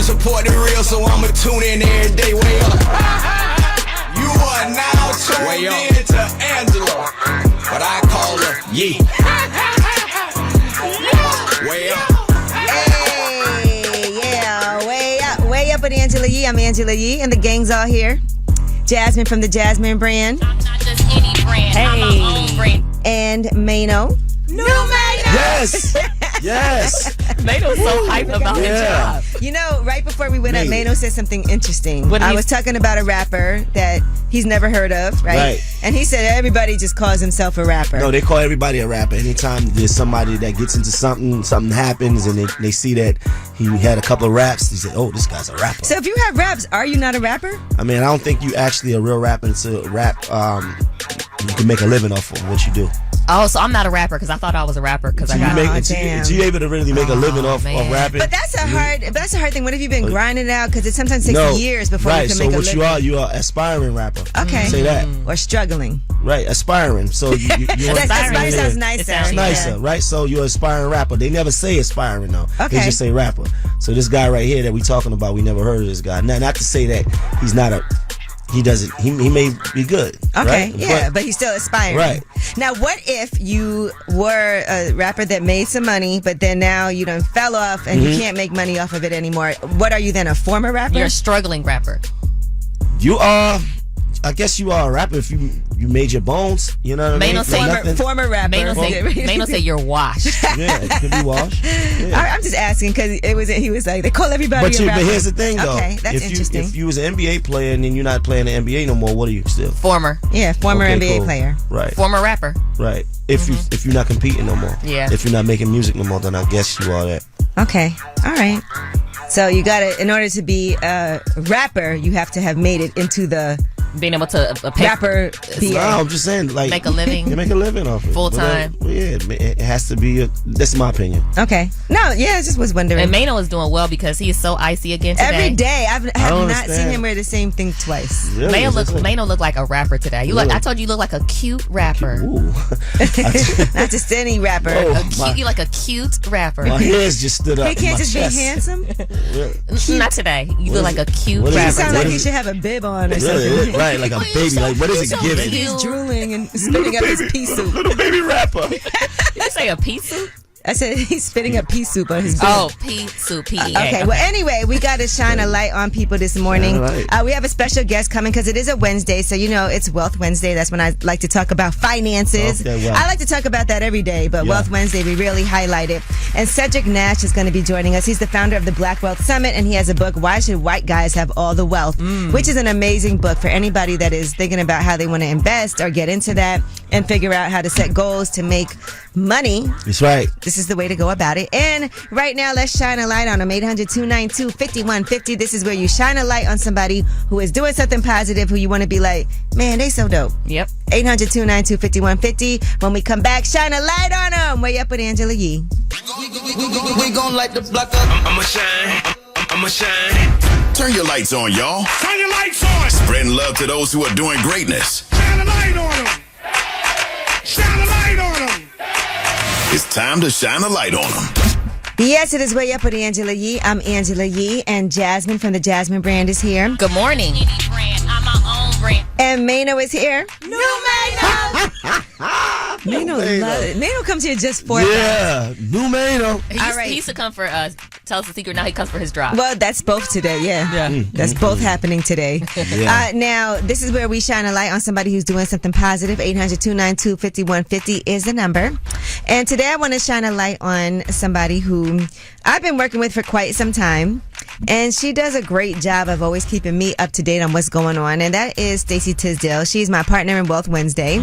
support the real, so I'ma tune in every day. Way up. You are now tuned in to Angela, but I call her Yee. Way up. Hey, yeah, way up with Angela Yee. I'm Angela Yee, and the gang's all here. Jasmine from the Jasmine brand. I'm not just any brand. I'm my own brand. And Mano. New Mano. Yes. Mano's so hyped about his job. You know, right before we went up, Mano said something interesting. I was talking about a rapper that he's never heard of, right? And he said everybody just calls himself a rapper. No, they call everybody a rapper. Anytime there's somebody that gets into something happens, and they see that he had a couple of raps, they say, oh, this guy's a rapper. So if you have raps, are you not a rapper? I mean, I don't think you actually a real rapper until rap, you can make a living off of what you do. Oh, so I'm not a rapper because I thought I was a rapper because I got you able to really make a living off of rapping. But that's a hard thing. What if you've been grinding it out? Because it sometimes takes years before you can make a living. Right, so you are aspiring rapper. Okay. Say that. Or struggling. Right, aspiring. So you're aspiring sounds nicer. It's nicer, right? So you're an aspiring rapper. They never say aspiring though. Okay. They just say rapper. So this guy right here that we talking about, we never heard of this guy. Now, not to say that he's not he may be good. Okay, right? but he's still aspiring. Right. Now, what if you were a rapper that made some money, but then now you done fell off and you can't make money off of it anymore? What are you then, a former rapper? You're a struggling rapper. You are. I guess you are a rapper if you made your bones. You know what I mean? Former rapper. Mano say you're washed. Yeah, it could be washed. Yeah. I'm just asking because he was like, they call everybody a rapper. But here's the thing, though. Okay, that's interesting. If you was an NBA player and then you're not playing the NBA no more, what are you still? Former. Yeah, former NBA player. Right. Former rapper. Right. If you're not competing no more. Yeah. If you're not making music no more, then I guess you are that. Okay. All right. So you got to, in order to be a rapper, you have to have made it into the being able to pay rapper. No, I'm just saying, like, make a living. You make a living off it. Full time. Yeah, it has to be. That's my opinion. Okay. No, I just was wondering. And Mano is doing well because he is so icy again today. Every day. I have not seen him wear the same thing twice. Really? Mano look like a rapper today. I told you look like a cute rapper. Ooh. Not just any rapper. You like a cute rapper. My hairs just stood up. He can't just chest. be handsome. Not today. You look like a cute rapper. You sound like he should have a bib on or something. Right, like a baby. Like, what is it giving? He's drooling and spitting up his pea soup. Little baby rapper. Did you say a pea soup? I said he's spitting up pea soup on his bib. Oh, pea soup, P-E-A. Okay, well, anyway, we got to shine a light on people this morning. We have a special guest coming because it is a Wednesday, so you know it's Wealth Wednesday. That's when I like to talk about finances. Okay, well. I like to talk about that every day, but Wealth Wednesday, we really highlight it. And Cedric Nash is going to be joining us. He's the founder of the Black Wealth Summit, and he has a book, Why Should White Guys Have All the Wealth, which is an amazing book for anybody that is thinking about how they want to invest or get into that and figure out how to set goals to make money. That's right. This is the way to go about it. And right now, let's shine a light on them. 800-292-5150. This is where you shine a light on somebody who is doing something positive, who you want to be like, man, they so dope. Yep. 800-292-5150. When we come back, shine a light on them. Way up with Angela Yee. We gon' light the block up. I'ma shine. Turn your lights on, y'all. Turn your lights on. Spreading love to those who are doing greatness. Shine a light on them. Shine a light on them. It's time to shine a light on them. Yes, it is Way Up with Angela Yee. I'm Angela Yee, and Jasmine from the Jasmine brand is here. Good morning. I'm my own brand. And Mano is here. New Mano. Mano comes here just for that. Yeah, new Mano. He used to come for tell us the secret. Now he comes for his drop. Well, that's both today. Yeah. That's both happening today. Now, this is where we shine a light on somebody who's doing something positive. 800-292-5150 is the number. And today I want to shine a light on somebody who I've been working with for quite some time. And she does a great job of always keeping me up to date on what's going on. And that is Stacey Tisdale. She's my partner in Wealth Wednesday.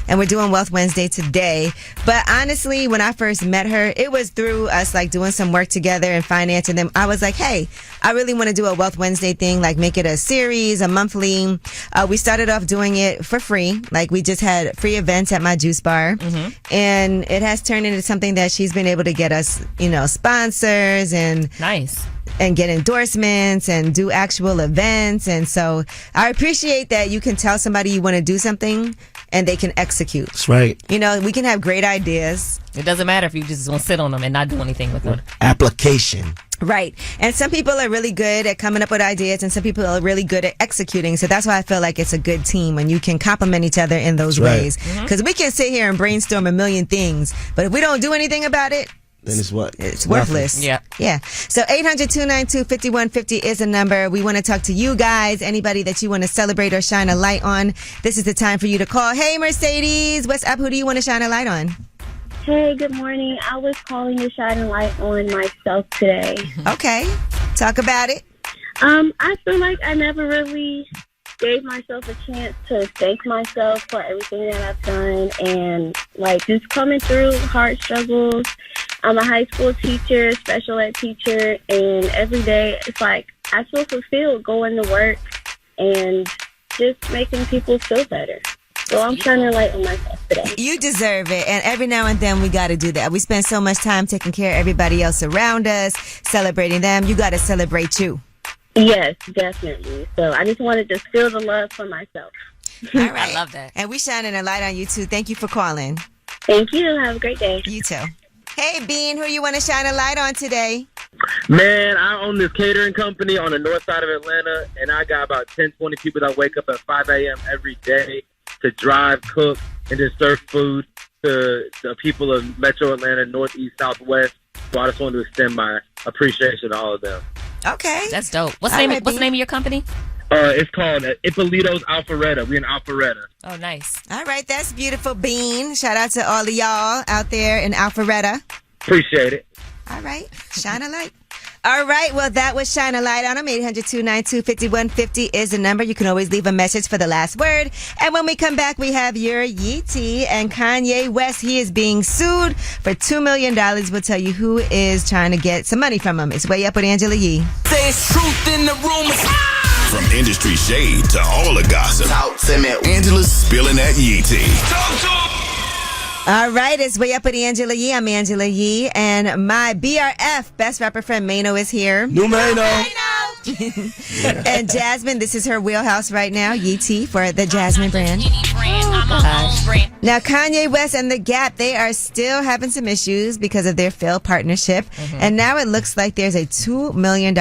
And we're doing Wealth Wednesday today. But honestly, when I first met her, it was through us like doing some work together and finance. And then I was like, hey, I really want to do a Wealth Wednesday thing, like make it a series, a monthly. We started off doing it for free. Like we just had free events at my juice bar. And it has turned into something that she's been able to get us, sponsors and nice. And get endorsements and do actual events. And so I appreciate that you can tell somebody you want to do something and they can execute. That's right. You know, we can have great ideas. It doesn't matter if you just want to sit on them and not do anything with them. Application. Right. And some people are really good at coming up with ideas and some people are really good at executing. So that's why I feel like it's a good team when you can complement each other in those ways. Because we can sit here and brainstorm a million things, but if we don't do anything about it, then it's what? It's worthless. Yeah. Yeah. So 800-292-5150 is a number. We want to talk to you guys. Anybody that you want to celebrate or shine a light on. This is the time for you to call. Hey, Mercedes, what's up? Who do you want to shine a light on? Hey, good morning. I was calling to shine a light on myself today. Okay. Talk about it. I feel like I never really gave myself a chance to thank myself for everything that I've done and like just coming through hard struggles. I'm a high school teacher, special ed teacher, and every day it's like I feel fulfilled going to work and just making people feel better. So I'm shining a light on myself today. You deserve it. And every now and then we got to do that. We spend so much time taking care of everybody else around us, celebrating them. You got to celebrate you. Yes, definitely. So I just wanted to feel the love for myself. All right. I love that. And we shining a light on you too. Thank you for calling. Thank you. Have a great day. You too. Hey, Bean, who you want to shine a light on today? Man, I own this catering company on the north side of Atlanta, and I got about 10, 20 people that wake up at 5 a.m. every day to drive, cook, and just serve food to the people of Metro Atlanta, Northeast, Southwest. So I just wanted to extend my appreciation to all of them. Okay. That's dope. What's the name of your company? It's called Ippolito's Alpharetta. We're in Alpharetta. Oh, nice. All right, that's beautiful, Bean. Shout out to all of y'all out there in Alpharetta. Appreciate it. All right, shine a light. All right, well, that was Shine a Light on them. 800-292-5150 is the number. You can always leave a message for the last word. And when we come back, we have your Yeetie and Kanye West. He is being sued for $2 million. We'll tell you who is trying to get some money from him. It's Way Up with Angela Yee. There's truth in the rumors. From industry shade to all the gossip, Angela's spilling that Yee tea. Talk to him. All right, it's Way Up with Angela Yee. I'm Angela Yee, and my BRF, best rapper friend Mano, is here. Numero. And Jasmine, this is her wheelhouse right now. Yee Tea for the Jasmine brand. I'm my own brand. Now, Kanye West and The Gap, they are still having some issues because of their failed partnership. And now it looks like there's a $2 million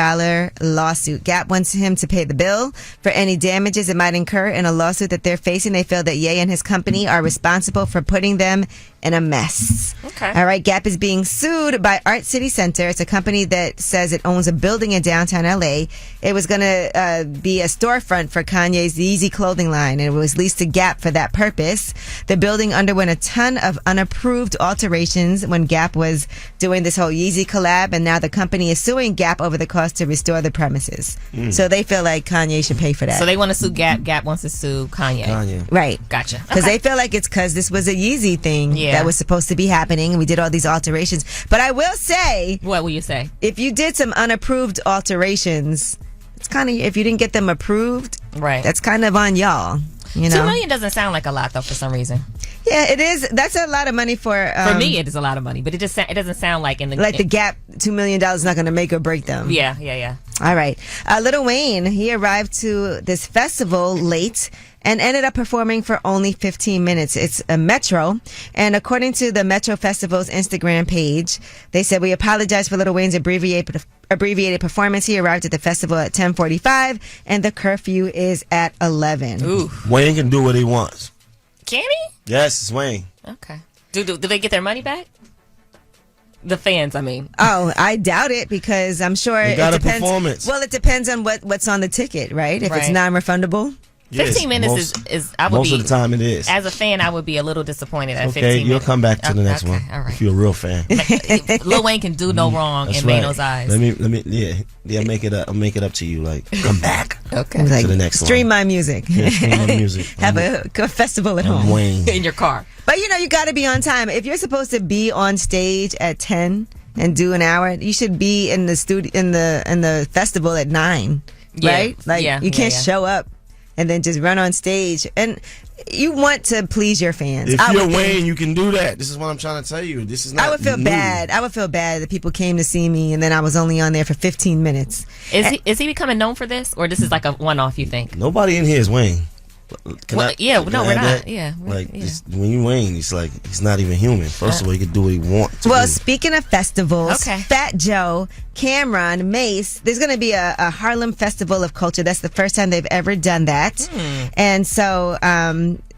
lawsuit. Gap wants him to pay the bill for any damages it might incur in a lawsuit that they're facing. They feel that Ye and his company are responsible for putting them in a mess. Okay. All right. Gap is being sued by Art City Center. It's a company that says it owns a building in downtown LA. It was going to be a storefront for Kanye's Yeezy clothing line, and it was leased to Gap for that purpose. The building underwent a ton of unapproved alterations when Gap was doing this whole Yeezy collab, and now the company is suing Gap over the cost to restore the premises. So they feel like Kanye should pay for that. So they want to sue Gap. Gap wants to sue Kanye. Right. Gotcha. Because they feel like it's because this was a Yeezy thing that was supposed to be happening, and we did all these alterations. But I will say... What will you say? If you did some unapproved alterations, it's kind of... If you didn't get them approved, right, that's kind of on y'all. You know? $2 million doesn't sound like a lot, though, for some reason. Yeah, it is. That's a lot of money for... for me, it is a lot of money, but it doesn't sound like in the... Like the Gap, $2 million is not going to make or break them. Yeah. All right. Lil Wayne, he arrived to this festival late and ended up performing for only 15 minutes. It's a Metro. And according to the Metro Festival's Instagram page, they said, we apologize for Lil Wayne's abbreviated performance. He arrived at the festival at 10:45 and the curfew is at 11. Ooh. Wayne can do what he wants. Can he? Yes, it's Wayne. Okay. Do they get their money back? The fans, I mean. Oh, I doubt it because I'm sure They got it a depends. performance. Well, it depends on what's on the ticket, right? If it's Right. non-refundable. 15 minutes is I would most be, of the time it is. As a fan, I would be a little disappointed at 15 Okay, minutes. you'll come back to the next one. All right. If you're a real fan. Lil Wayne can do no wrong That's in right. Mano's eyes. Let me make it up. I'll make it up to you. Like, come back. Okay. Like, to the next stream one. my music. Yeah, stream my music. Have a festival at home. Wayne. In your car. But you got to be on time. If you're supposed to be on stage at 10 and do an hour, you should be in the studio in the festival at 9, right? Like you can't show up and then just run on stage. And you want to please your fans. If you're Wayne, you can do that. This is what I'm trying to tell you. This is not. I would feel new. bad. I would feel bad that people came to see me and then I was only on there for 15 minutes. Is he becoming known for this, or this is like a one-off? You think? Nobody in here is Wayne. Can I we're have not. that? Yeah. Like, when you Wayne, it's like, he's not even human. First of all, he can do what he wants. Well, speaking of festivals, Okay. Fat Joe, Cameron, Mace, there's going to be a Harlem Festival of Culture. That's the first time they've ever done that. And so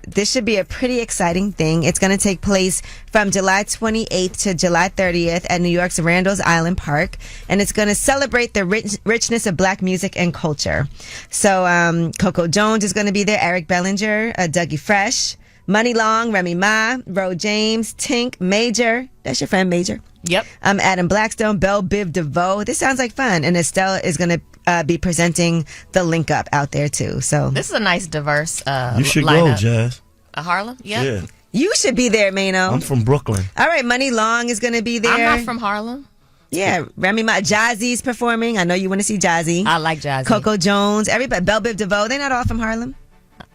this should be a pretty exciting thing. It's going to take place from July 28th to July 30th at New York's Randall's Island Park. And it's going to celebrate the richness of black music and culture. So Coco Jones is going to be there, Eric Bellinger, Dougie Fresh, Money Long, Remy Ma, Ro James, Tink, Major. That's your friend Major. Yep. Adam Blackstone, Belle Biv DeVoe. This sounds like fun. And Estelle is going to be presenting the link up out there too. So This is a nice, diverse You should lineup. go, Jazz. Harlem? Yep. Yeah. you should be there, Mano. I'm from Brooklyn. All right, Money Long is going to be there. I'm not from Harlem. Yeah, Remy Ma, Jazzy's performing. I know you want to see Jazzy. I like Jazzy. Coco Jones, everybody, Belle Biv DeVoe. They're not all from Harlem.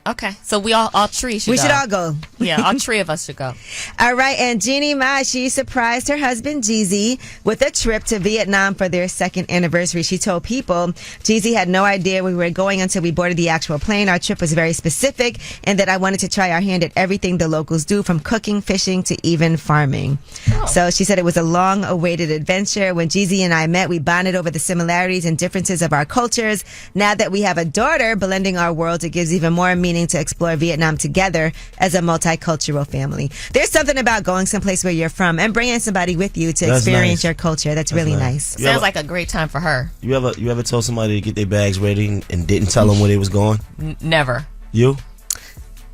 Okay, so we all three should We go. should all go. Yeah, all three of us should go. All right, and Jeannie Mai, she surprised her husband Jeezy with a trip to Vietnam for their second anniversary. She told People Jeezy had no idea we were going until we boarded the actual plane. Our trip was very specific, and that I wanted to try our hand at everything the locals do, from cooking, fishing, to even farming. So she said it was a long-awaited adventure. When Jeezy and I met, we bonded over the similarities and differences of our cultures. Now that we have a daughter blending our worlds, it gives even more meaning to explore Vietnam together as a multicultural family. There's something about going someplace where you're from and bringing somebody with you to That's experience nice. your culture. That's really nice. Sounds like a great time for her. You ever told somebody to get their bags ready and didn't tell them where they was going? Never. You?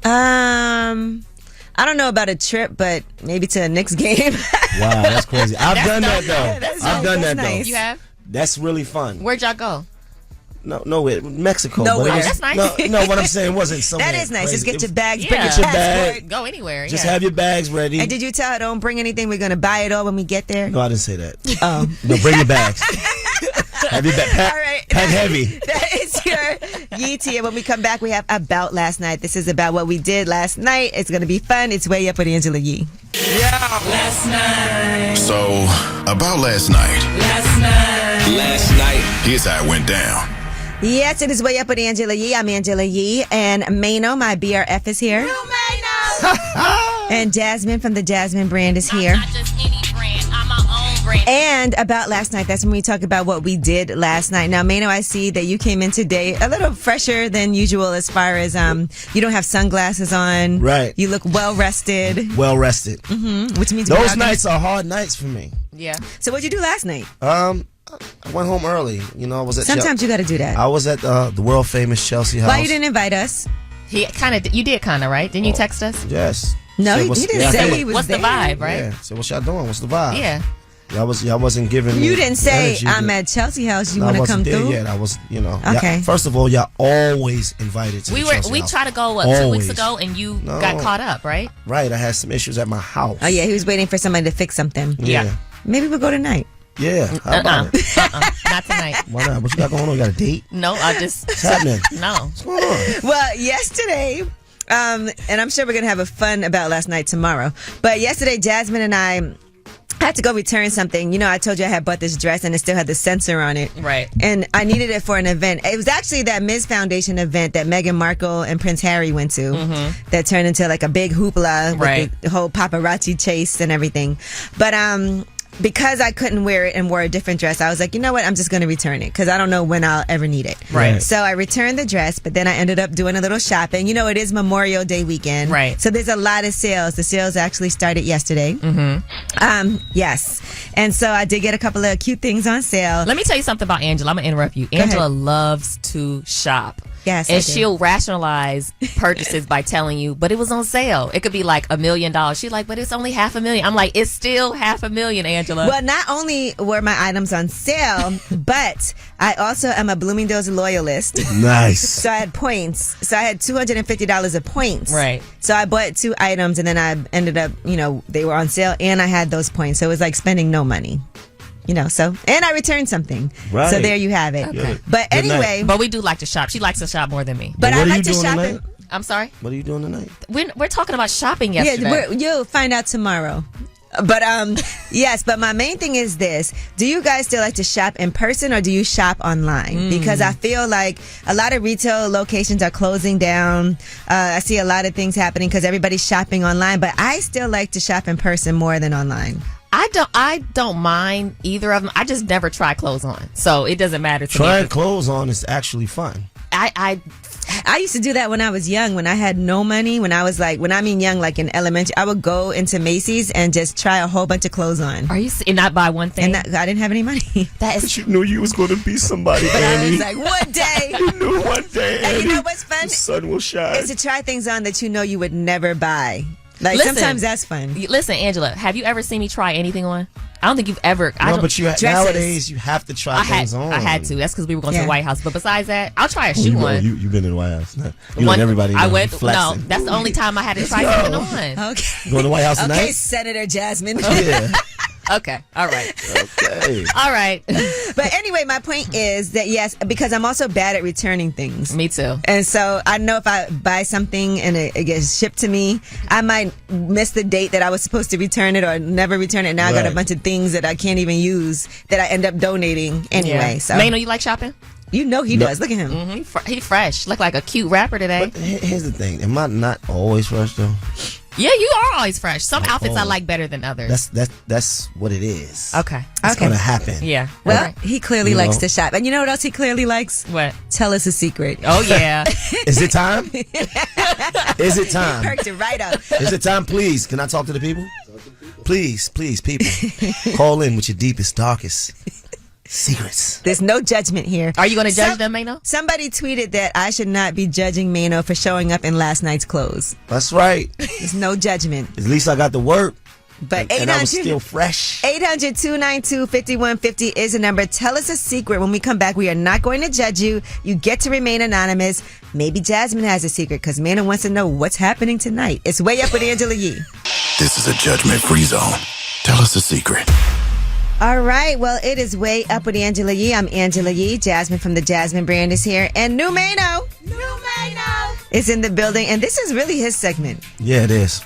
I don't know about a trip, but maybe to a Knicks game. Wow, that's crazy. I've done that though. That's I've done that nice. though. You have? That's really fun. Where'd y'all go? Nowhere. Mexico. Nowhere. But it was- That's nice. No, what I'm saying wasn't somewhere That is nice. Just crazy. get your bags, Yeah. bring your Get your passport. bag. Go anywhere. Just yeah. have your bags ready. And did you tell her don't bring anything? We're going to buy it all when we get there? No, I didn't say that. Oh. No, bring your bags. Have your bag. All right. Pack heavy. That is your Yeetie. And when we come back, we have About Last Night. This is about what we did last night. It's going to be fun. It's Way Up with Angela Yee. So, about last night. Last night. Here's how it went down. Yes, it is Way Up with Angela Yee. I'm Angela Yee. And Mano, my BRF, is here. And Jasmine from the Jasmine brand is here. Not just any brand. I'm my own brand. And About Last Night, that's when we talk about what we did last night. Now, Mano, I see that you came in today a little fresher than usual as far as you don't have sunglasses on. Right. You look well rested, Well rested. which means you're Those not gonna- nights are hard nights for me. Yeah. So what'd you do last night? I went home early. You know, I was at Sometimes you got to do that. I was at the world famous Chelsea House. Why you didn't invite us? You did kind of, right? Didn't you text us? Yes. No, So he what's- didn't yeah, I say did. he was What's there. the vibe, right? Yeah. So what y'all doing? What's the vibe? Yeah. Y'all wasn't giving me You didn't say energy I'm to- at Chelsea House. You No, I want to wasn't come there through? yet. I was, Okay. First of all, y'all always invited to We the were Chelsea we House. tried to go 2 weeks Always. ago and you No. got caught up, right? Right. I had some issues at my house. Oh yeah, he was waiting for somebody to fix something. Yeah. Maybe we'll go tonight. Yeah. How about it? Not tonight. Why not? What you got going on? You got a date? No, I just What's happening? no. What's going on? Well, yesterday, and I'm sure we're gonna have a fun About Last Night tomorrow. But yesterday, Jasmine and I had to go return something. You know, I told you I had bought this dress and it still had the sensor on it. Right. And I needed it for an event. It was actually that Ms. Foundation event that Meghan Markle and Prince Harry went to that turned into like a big hoopla with Right. the whole paparazzi chase and everything. But because I couldn't wear it and wore a different dress, I was like, you know what? I'm just going to return it because I don't know when I'll ever need it. Right. So I returned the dress, but then I ended up doing a little shopping. You know, it is Memorial Day weekend. Right. So there's a lot of sales. The sales actually started yesterday. Yes. And so I did get a couple of cute things on sale. Let me tell you something about Angela. I'm gonna interrupt you. Angela loves to shop. Yes, and I do. she'll rationalize purchases by telling you, but it was on sale. It could be like $1 million. She's like, but it's only $500,000. I'm like, it's still $500,000, Angela. Well, not only were my items on sale, but I also am a Bloomingdale's loyalist. Nice. So I had points. So I had $250 of points. Right. So I bought 2 items and then I ended up, you know, they were on sale and I had those points. So it was like spending no money. You know, so, and I returned something. Right. So there you have it. Okay. But Good anyway, But we do like to shop. She likes to shop more than me. but What I are like you to doing shop tonight? I'm sorry? What are you doing tonight? We're talking about shopping yesterday. you'll find out tomorrow. But yes, but my main thing is this. Do you guys still like to shop in person or do you shop online? Because I feel like a lot of retail locations are closing down. I see a lot of things happening because everybody's shopping online, but I still like to shop in person more than online. I don't mind either of them. I just never try clothes on, so it doesn't matter to me. Trying clothes on is actually fun. I used to do that when I was young, when I had no money, when I mean young, like in elementary, I would go into Macy's and just try a whole bunch of clothes on. Are you and not buy one thing? And I didn't have any money. That is. You knew you was going to be somebody, But Annie. I was like, one day. You knew one day, And you Annie, know what's fun? the sun will shine. Is to try things on that you know you would never buy. Like, Listen, sometimes that's fun. Listen, Angela, have you ever seen me try anything on? I don't think you've ever. But nowadays you have to try things on. I had to. That's because we were going to the White House. But besides that, I'll try a shoe on. You've been in the White House. You and everybody. I went. flexing. No, that's the only time I had to try something on. Okay. Going to the White House tonight? Okay, Senator Jasmine. Yeah. Okay. All right. Okay. All right. But anyway, my point is that yes, because I'm also bad at returning things. Me too. And so I know if I buy something and it gets shipped to me, I might miss the date that I was supposed to return it or never return it. Now I got a bunch of things that I can't even use that I end up donating anyway. Yeah. So Mano, you like shopping? You know he does. Look at him. Mm-hmm. He fresh. Look like a cute rapper today. But here's the thing. Am I not always fresh though? Yeah, you are always fresh. Some outfits I like better than others. That's what it is. Okay. It's gonna happen. Yeah. Well, he clearly likes to shop. And you know what else he clearly likes? What? Tell us a secret. Oh, yeah. Is it time? Is it time? Perked it right up. Is it time? Please, can I talk to the people? Please, people. Call in with your deepest, darkest secrets. There's no judgment here. Are you going to judge them, Mano? Somebody tweeted that I should not be judging Mano for showing up in last night's clothes. That's right. There's no judgment. At least I got to work. But and I was still fresh. 800-292-5150 is the number. Tell us a secret. When we come back, we are not going to judge you. You get to remain anonymous. Maybe Jasmine has a secret because Mano wants to know what's happening tonight. It's Way Up with Angela Yee. This is a judgment-free zone. Tell us a secret. All right. Well, it is Way Up with Angela Yee. I'm Angela Yee. Jasmine from the Jasmine brand is here. And New Mano is in the building. And this is really his segment. Yeah, it is.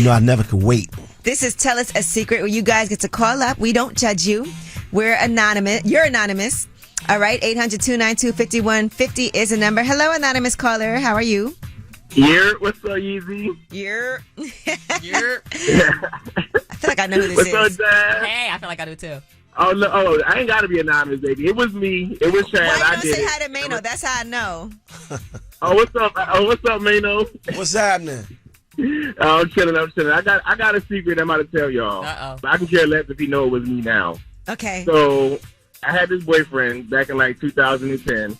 I never could wait. This is Tell Us a Secret where you guys get to call up. We don't judge you. We're anonymous. You're anonymous. All right. 800-292-5150 is the number. Hello, anonymous caller. How are you? Here, what's up, Yeezy? You're. You're. I feel like I know who this What's is. up, Dad? Hey, I feel like I do too. Oh, no, I ain't got to be anonymous, baby. It was me. It was Chad. Why you I don't did say it. hi to Mano? That's how I know. Oh, what's up? What's up, Mano? What's happening? I'm chilling. I got a secret I'm about to tell y'all. Uh-oh. But I can care less if he know it was me now. Okay. So I had this boyfriend back in like 2010,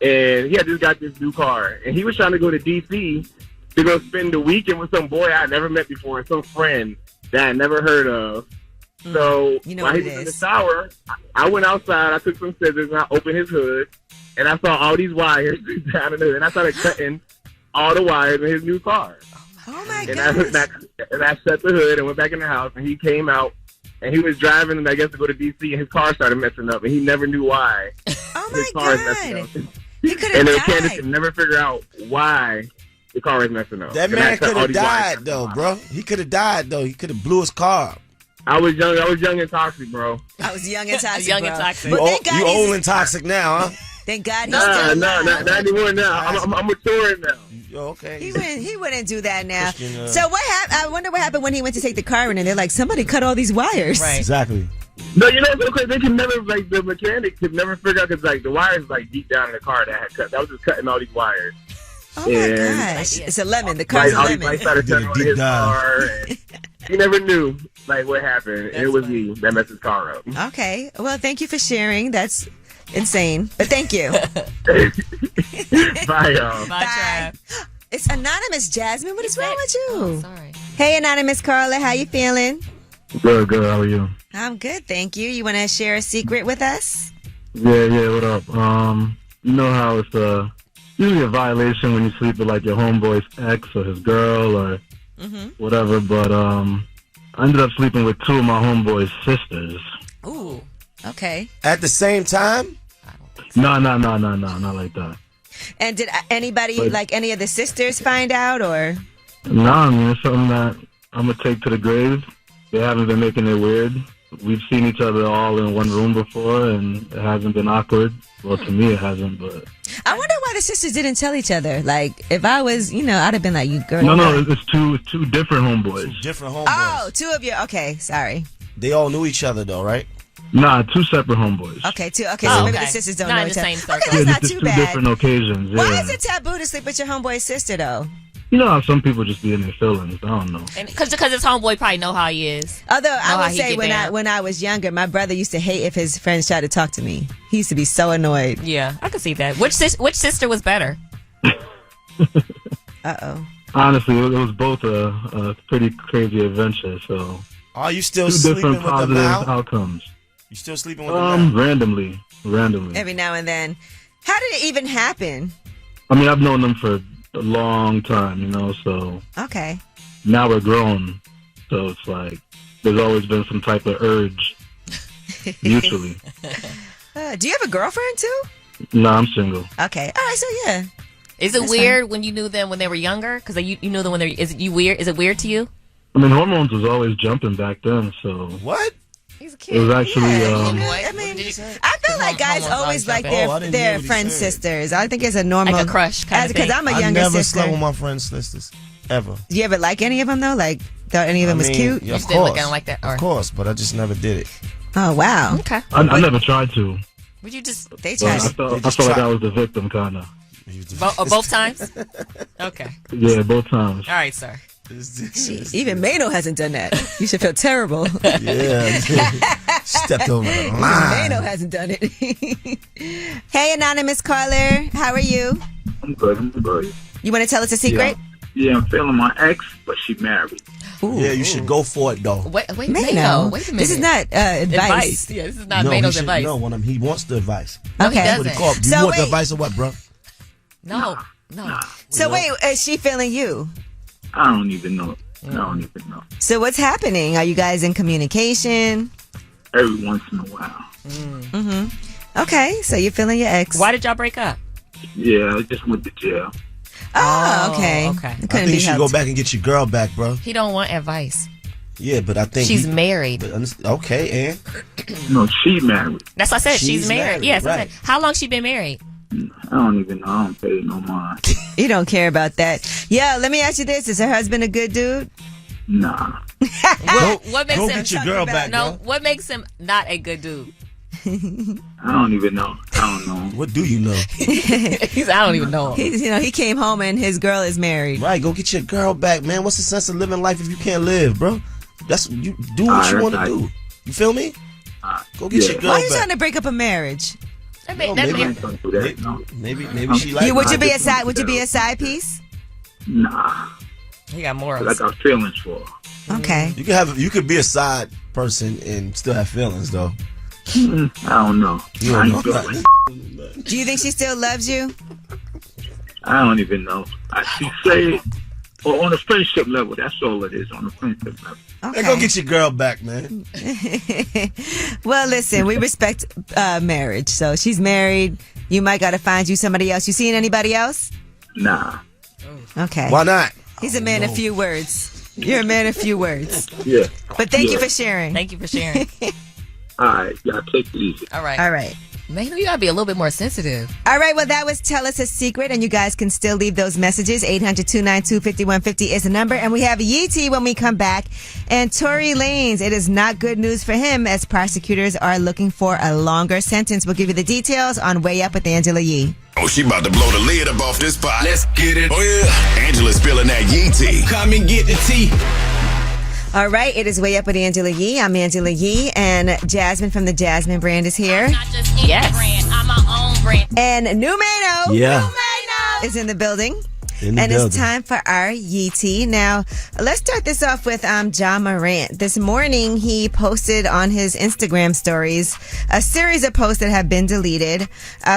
and he had just got this new car, and he was trying to go to D.C. to go spend the weekend with some boy I never met before, some friend that I never heard of. So You know while what he it was in the is. shower, I went outside, I took some scissors, and I opened his hood, and I saw all these wires down in the hood, and I started cutting all the wires in his new car. Oh, my And gosh. I shut the hood and went back in the house, and he came out, and he was driving, I guess, to go to D.C., and his car started messing up, and he never knew why. Oh, His my car is messing God. up. He could And have the mechanic died. could never figure out why the car is messing up. That And I man cut could all have these wires died, out. though, bro. He could have died, though. He could have blew his car up. I was young and toxic, bro. I was young and toxic. Young and bro. toxic. But You thank God you he's- old and toxic now, huh? Thank God he's Nah, still alive. not anymore now. I'm maturing now. Okay. He wouldn't do that now. Christian, So what happened? I wonder what happened when he went to take the car in, and they're like, somebody cut all these wires. Right. Exactly. No, you know, because they can never, like, the mechanic could never figure out, because, like, the wires, like, deep down in the car that had cut. That was just cutting all these wires. Oh my And- gosh, it's a lemon. The car's Like, a all these lemon. lights started Did a turning on deep his dive. car. And he never knew, like, what happened. And it was me that messed his car up. Okay, well, thank you for sharing. That's insane, but thank you. Bye, y'all. Bye, Trav. It's anonymous, Jasmine. What is wrong with you? Oh, sorry. Hey, anonymous Carla, how you feeling? Good, how are you? I'm good, thank you. You want to share a secret with us? Yeah, what up? You know how it's usually a violation when you sleep with like your homeboy's ex or his girl or whatever, but I ended up sleeping with two of my homeboy's sisters. Ooh, okay. At the same time? No, not like that. And did anybody, But- like any of the sisters, find out or? No, I mean, it's something that I'm gonna take to the grave. they haven't been making it weird. We've seen each other all in one room before, and it hasn't been awkward. Well, to me, it hasn't, but... I wonder why the sisters didn't tell each other. Like, if I was, I'd have been like, you girl. No, it's two different homeboys. Different homeboys. Oh, two of you. Okay, sorry. They all knew each other, though, right? Nah, two separate homeboys. Okay, so maybe the sisters don't know each other. Okay, that's not too two bad. different occasions, yeah. Why is it taboo to sleep with your homeboy's sister, though? You know how some people just be in their feelings. I don't know. Because his homeboy probably know how he is. Although I would say when I was younger, my brother used to hate if his friends tried to talk to me. He used to be so annoyed. Yeah, I can see that. Which sister was better? Uh-oh. Honestly, it was both a pretty crazy adventure. So, are you still two sleeping different with positive them now? outcomes? You still sleeping with them now? Randomly. Every now and then. How did it even happen? I mean, I've known them for a long time, so... Okay. Now we're grown, so it's like there's always been some type of urge, mutually. Do you have a girlfriend, too? No, I'm single. Okay. All right, so yeah. Is it weird when you knew them when they were younger? Because you knew them when they were... Is it weird to you? I mean, hormones was always jumping back then, so... What? He's a kid. It was actually... I feel like guys always like their friend sisters. I think it's a normal... Like a crush kind of thing. Because I'm a younger sister. I never slept with my friend's sisters. Ever. Do you ever like any of them, though? Like, thought any of them was cute? Yeah, you didn't look at them like that? Or? Of course, but I just never did it. Oh, wow. Okay. I never tried to. Would you just... They tried. I felt like I was the victim, kind of. Both times? Okay. Yeah, both times. All right, sir. Jeez, even Mano hasn't done that. You should feel terrible. Yeah. Stepped over the line. Mano hasn't done it. Hey, anonymous caller. How are you? I'm good. You want to tell us a secret? Yeah, I'm feeling my ex, but she married. Ooh, yeah, you should go for it, though. Wait, Mano. Wait a minute. This is not advice. Yeah, this is not Mano's advice. No, he wants the advice. No, okay. he doesn't. You want the advice or what, bro? No. So wait, is she feeling you? I don't even know. So what's happening? Are you guys in communication? Every once in a while. Mm-hmm. Okay, so you're feeling your ex. Why did y'all break up? Yeah, I just went to jail. Oh, okay. I think you should go back and get your girl back, bro. He don't want advice. Yeah, but I think she's married. Okay, and no, she married. That's what I said. She's married. Yes, right. I said. How long she been married? I don't even know. I don't pay no mind. You don't care about that. Yeah, let me ask you this. Is her husband a good dude? Nah. What makes go him get your girl back, no, bro. What makes him not a good dude? I don't even know. I don't know. What do you know? I don't even know. He came home and his girl is married. Right, go get your girl back, man. What's the sense of living life if you can't live, bro? That's you do what you want to do. You feel me? Go get your girl back. Why are you trying to break up a marriage? Maybe she like. Would you be a side? Would you be a side piece? Nah. He got morals. I got feelings for her. Okay. You could be a side person and still have feelings though. I don't know. You don't know. Do you think she still loves you? I don't even know. She say on a friendship level. That's all it is, on a friendship level. Okay. Hey, go get your girl back, man. Well, listen, we respect marriage. So she's married. You might got to find you somebody else. You seeing anybody else? Nah. Okay. Why not? He's a man of few words. You're a man of few words. Yeah. But thank you for sharing. Thank you for sharing. All right. Y'all take it easy. All right. All right. Man, you gotta be a little bit more sensitive. All right, well, that was Tell Us a Secret, and you guys can still leave those messages. 800-292-5150 is the number, and we have Yeetie when we come back. And Tory Lanez, it is not good news for him as prosecutors are looking for a longer sentence. We'll give you the details on Way Up with Angela Yee. Oh, she about to blow the lid up off this pot. Let's get it. Oh, yeah. Angela's spilling that Yee tea. Come and get the tea. All right, it is Way Up with Angela Yee. I'm Angela Yee, and Jasmine from the Jasmine brand is here. I'm not just any brand. I'm my own brand. And New Mano is in the building. It's time for our Yeetie. Now, let's start this off with Ja Morant. This morning, he posted on his Instagram stories a series of posts that have been deleted.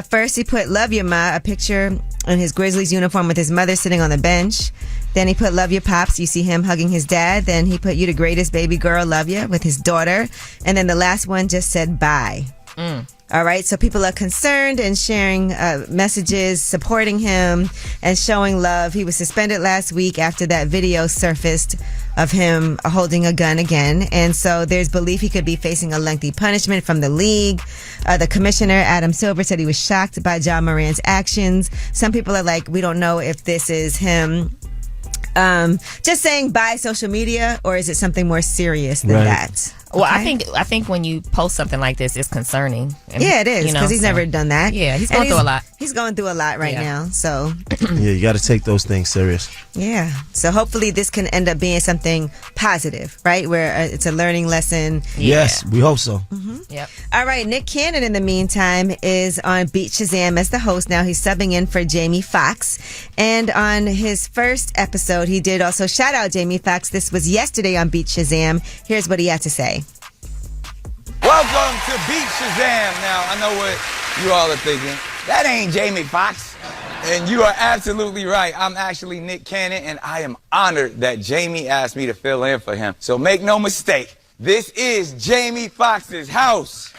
First, he put Love Ya Ma, a picture in his Grizzlies uniform with his mother sitting on the bench. Then he put Love Ya Pops. You see him hugging his dad. Then he put You the Greatest Baby Girl, Love Ya, with his daughter. And then the last one just said bye. All right, so people are concerned and sharing messages, supporting him and showing love. He was suspended last week after that video surfaced of him holding a gun again. And so there's belief he could be facing a lengthy punishment from the league. The commissioner, Adam Silver, said he was shocked by John Moran's actions. Some people are like, we don't know if this is him just saying bye social media, or is it something more serious than that? Well, I think when you post something like this, it's concerning. And, yeah, it is, because he's never done that. Yeah, he's going through a lot. He's going through a lot right now. So yeah, you got to take those things serious. Yeah. So hopefully this can end up being something positive, right? Where it's a learning lesson. Yes, we hope so. Yep. All right, Nick Cannon in the meantime is on Beat Shazam as the host now. He's subbing in for Jamie Foxx. And on his first episode, he did also shout out Jamie Foxx. This was yesterday on Beat Shazam. Here's what he had to say. Welcome to Beat Shazam. Now, I know what you all are thinking. That ain't Jamie Foxx. And you are absolutely right. I'm actually Nick Cannon, and I am honored that Jamie asked me to fill in for him. So make no mistake, this is Jamie Foxx's house.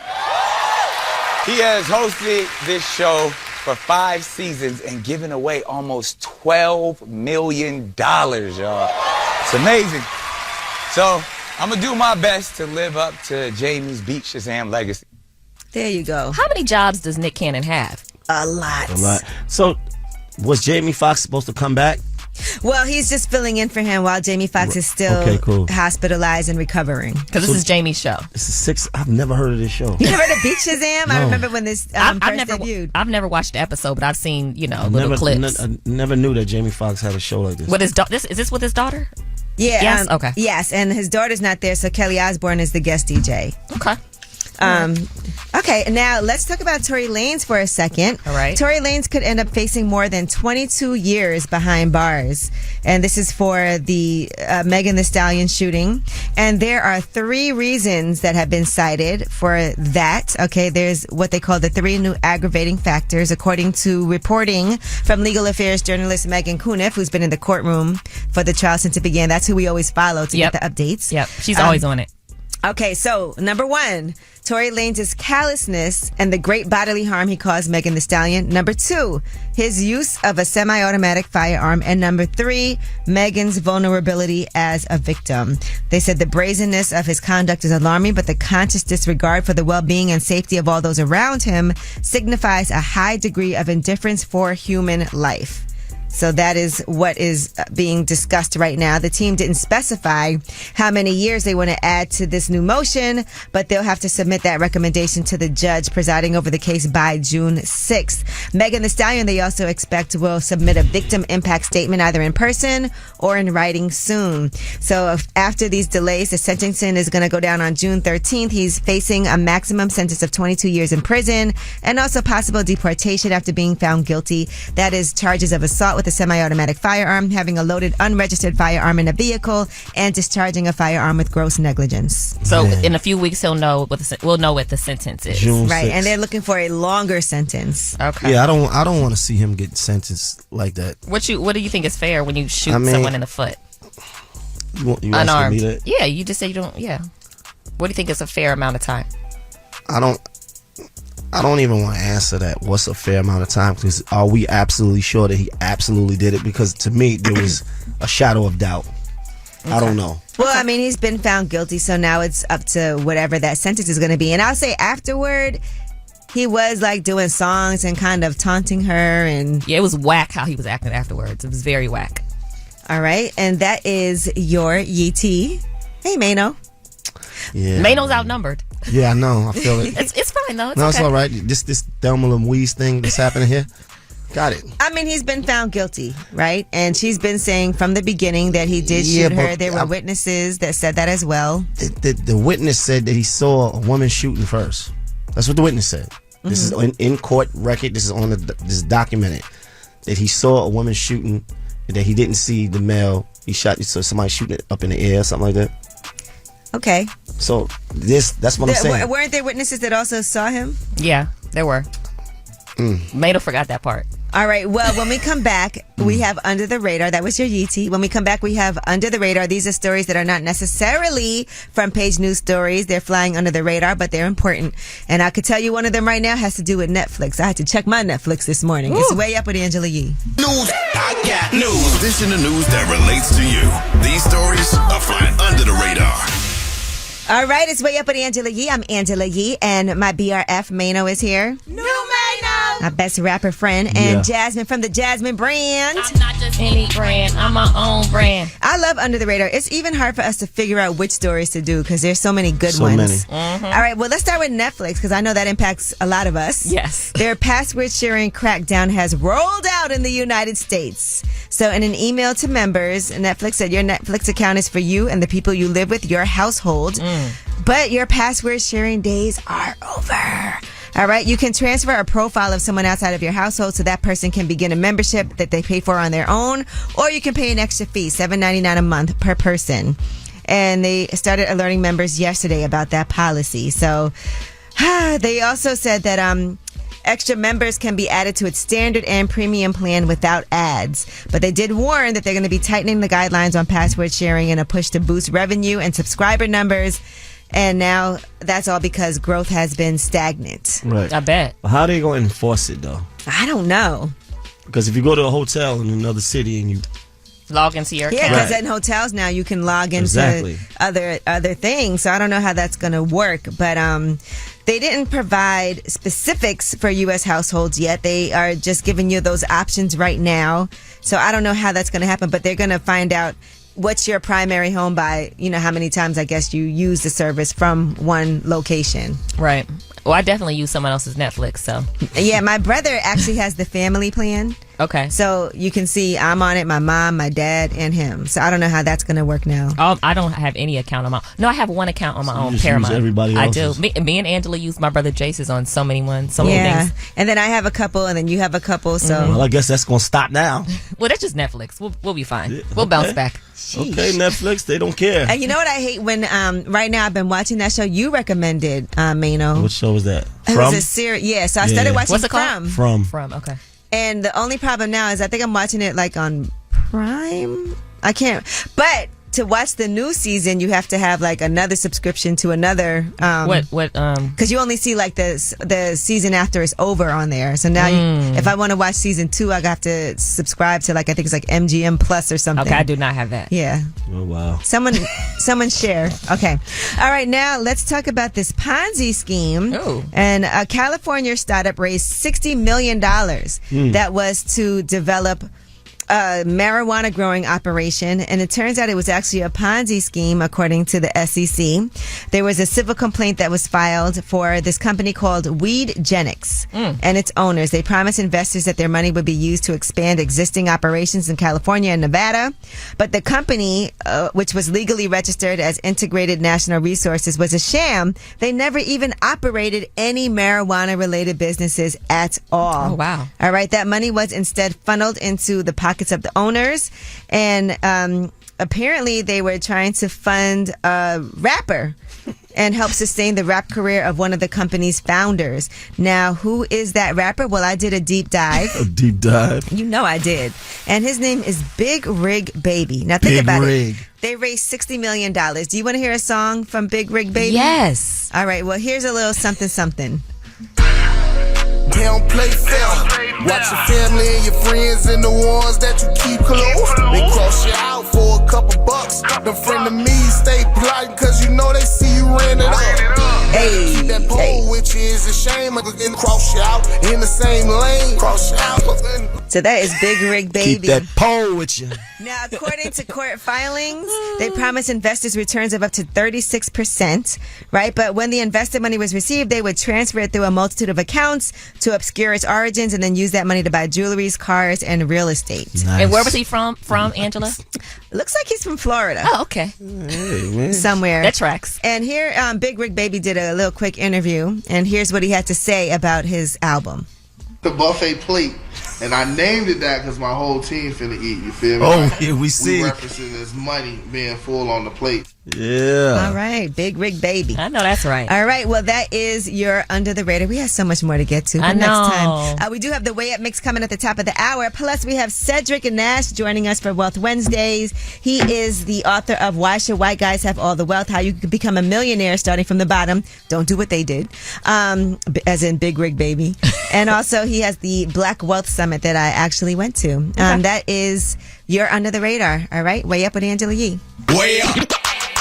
He has hosted this show for 5 seasons and given away almost $12 million, y'all. It's amazing. So I'm going to do my best to live up to Jamie's Beat Shazam legacy. There you go. How many jobs does Nick Cannon have? A lot. So was Jamie Foxx supposed to come back? Well, he's just filling in for him while Jamie Foxx is still hospitalized and recovering. Because this is Jamie's show. This is 6. I've never heard of this show. You never heard of Beat Shazam? No. I remember when this debuted. I've never watched the episode, but I've seen, little clips. I never knew that Jamie Foxx had a show like this. With his is this with his daughter? Yeah. Yes? Okay. Yes, and his daughter's not there, so Kelly Osbourne is the guest DJ. Okay. Okay, now let's talk about Tory Lanez for a second. All right. Tory Lanez could end up facing more than 22 years behind bars. And this is for the Megan Thee Stallion shooting. And there are 3 reasons that have been cited for that. Okay, there's what they call the 3 new aggravating factors, according to reporting from legal affairs journalist Megan Cuniff, who's been in the courtroom for the trial since it began. That's who we always follow to get the updates. Yep, she's always on it. Okay, so number 1, Tory Lanez's callousness and the great bodily harm he caused Megan Thee Stallion. Number 2, his use of a semi-automatic firearm. And number 3, Megan's vulnerability as a victim. They said the brazenness of his conduct is alarming, but the conscious disregard for the well-being and safety of all those around him signifies a high degree of indifference for human life. So that is what is being discussed right now. The team didn't specify how many years they want to add to this new motion, but they'll have to submit that recommendation to the judge presiding over the case by June 6th. Megan Thee Stallion, they also expect, will submit a victim impact statement either in person or in writing soon. So after these delays, the sentencing is going to go down on June 13th. He's facing a maximum sentence of 22 years in prison and also possible deportation after being found guilty. That is charges of assault with a semi-automatic firearm, having a loaded unregistered firearm in a vehicle, and discharging a firearm with gross negligence. So in a few weeks, we'll know what the sentence is. June right, 6th. and they're looking for a longer sentence. Okay. Yeah, I don't want to see him get sentenced like that. What do you think is fair when you shoot someone in the foot? You unarmed? Me that? Yeah, you just say you don't. Yeah. What do you think is a fair amount of time? I don't even want to answer that. What's a fair amount of time? Because are we absolutely sure that he absolutely did it? Because to me, there was a shadow of doubt. Okay. I don't know. Well, I mean, he's been found guilty, so now it's up to whatever that sentence is going to be. And I'll say afterward, he was like doing songs and kind of taunting her. And yeah, it was whack how he was acting afterwards. It was very whack. All right. And that is your Yee-T. Hey, Mano. Yeah, Mano's outnumbered. Yeah, I know. I feel it. It's fine though. It's all right. This Thelma Louise thing that's happening here. Got it. I mean, he's been found guilty, right? And she's been saying from the beginning that he did shoot her. There were witnesses that said that as well. The witness said that he saw a woman shooting first. That's what the witness said. Mm-hmm. This is in court record. This is documented that he saw a woman shooting, and that he didn't see the male. He saw somebody shooting it up in the air, something like that. Okay. So that's what I'm saying. Weren't there witnesses that also saw him? Yeah, there were. Mano forgot that part. All right. Well, when we come back, we have Under the Radar. That was your Yeetie. When we come back, we have Under the Radar. These are stories that are not necessarily front page news stories. They're flying under the radar, but they're important. And I could tell you one of them right now has to do with Netflix. I had to check my Netflix this morning. It's Way Up with Angela Yee. News. I got news. This in the news that relates to you. These stories are flying under the radar. All right, it's Way Up with Angela Yee. I'm Angela Yee, and my BRF, Mano, is here. New Mano. My best rapper friend, and Jasmine from the Jasmine brand. I'm not just any brand. I'm my own brand. I love Under the Radar. It's even hard for us to figure out which stories to do because there's so many good ones. Mm-hmm. All right, well, let's start with Netflix because I know that impacts a lot of us. Yes. Their password sharing crackdown has rolled out in the United States. So in an email to members, Netflix said your Netflix account is for you and the people you live with, your household. But your password sharing days are over. All right, you can transfer a profile of someone outside of your household so that person can begin a membership that they pay for on their own, or you can pay an extra fee, $7.99 a month per person. And they started alerting members yesterday about that policy. So they also said that extra members can be added to its standard and premium plan without ads. But they did warn that they're going to be tightening the guidelines on password sharing in a push to boost revenue and subscriber numbers. And now that's all because growth has been stagnant. Right. I bet. Well, how are they going to enforce it, though? I don't know. Because if you go to a hotel in another city and you log into your account. Yeah, because in hotels now you can log into other things. So I don't know how that's going to work. But they didn't provide specifics for U.S. households yet. They are just giving you those options right now. So I don't know how that's going to happen. But they're going to find out what's your primary home by, how many times I guess you use the service from one location. Right. Well, I definitely use someone else's Netflix, so. Yeah, my brother actually has the family plan. Okay. So you can see I'm on it, my mom, my dad, and him. So I don't know how that's going to work now. I don't have any account on my own. No, I have one account on my own, just Paramount. use everybody else's. I do. Me and Angela use my brother Jace's on so many things. And then I have a couple, and then you have a couple, so. Well, I guess that's going to stop now. Well, that's just Netflix. We'll be fine. We'll bounce back. Sheesh. Okay, Netflix, they don't care. And you know what I hate when right now I've been watching that show you recommended, Mano. What show was that? It was a series. Yeah, so I started watching What's it called? From. Okay. And the only problem now is I think I'm watching it like on Prime. I can't. But to watch the new season, you have to have like another subscription to another. Because you only see like the season after it's over on there. So now, if I want to watch season 2, I have to subscribe to like I think it's like MGM Plus or something. Okay, I do not have that. Yeah. Oh wow. Someone share. Okay. All right. Now let's talk about this Ponzi scheme. Ooh. And a California startup raised $60 million. That was to develop a marijuana growing operation, and it turns out it was actually a Ponzi scheme according to the SEC. There was a civil complaint that was filed for this company called Weedgenics and its owners. They promised investors that their money would be used to expand existing operations in California and Nevada, but the company, which was legally registered as Integrated National Resources, was a sham. They never even operated any marijuana related businesses at all. Oh wow. All right, that money was instead funneled into the pockets of the owners, and apparently they were trying to fund a rapper and help sustain the rap career of one of the company's founders. Now, who is that rapper? Well, I did a deep dive. A deep dive? You know I did. And his name is Big Rig Baby. Now think about Rig. it. They raised $60 million. Do you want to hear a song from Big Rig Baby? Yes. All right, well, here's a little something something. They don't play fair. Watch your family and your friends and the ones that you keep close. They cross you out for a couple bucks. The friend of me stay polite cause you know they see you ran it up. Hey, keep that pole, which is a shame. Again, cross you out in the same lane. Cross you out. So that is Big Rig Baby. Keep that pole with you. Now, according to court filings, they promised investors returns of up to 36%, right? But when the invested money was received, they would transfer it through a multitude of accounts to obscure its origins and then use that money to buy jewelries, cars, and real estate. Nice. And where was he from, Angela? Looks like he's from Florida. Oh, okay. Hey, man. Somewhere. That tracks. And here, Big Rig Baby did a little quick interview, and here's what he had to say about his album. The buffet plate, and I named it that because my whole team finna eat. You feel me? Oh, yeah, we see. We referencing this money being full on the plate. Yeah. All right. Big Rig Baby. I know that's right. All right. Well, that is your Under the Radar. We have so much more to get to. I But next know. time, we do have the Way Up Mix coming at the top of the hour. Plus, we have Cedric and Nash joining us for Wealth Wednesdays. He is the author of Why Should White Guys Have All the Wealth? How You Can Become a Millionaire Starting from the Bottom. Don't do what they did. As in Big Rig Baby. And also, he has the Black Wealth Summit that I actually went to. That is your Under the Radar. All right. Way Up with Angela Yee. Way up.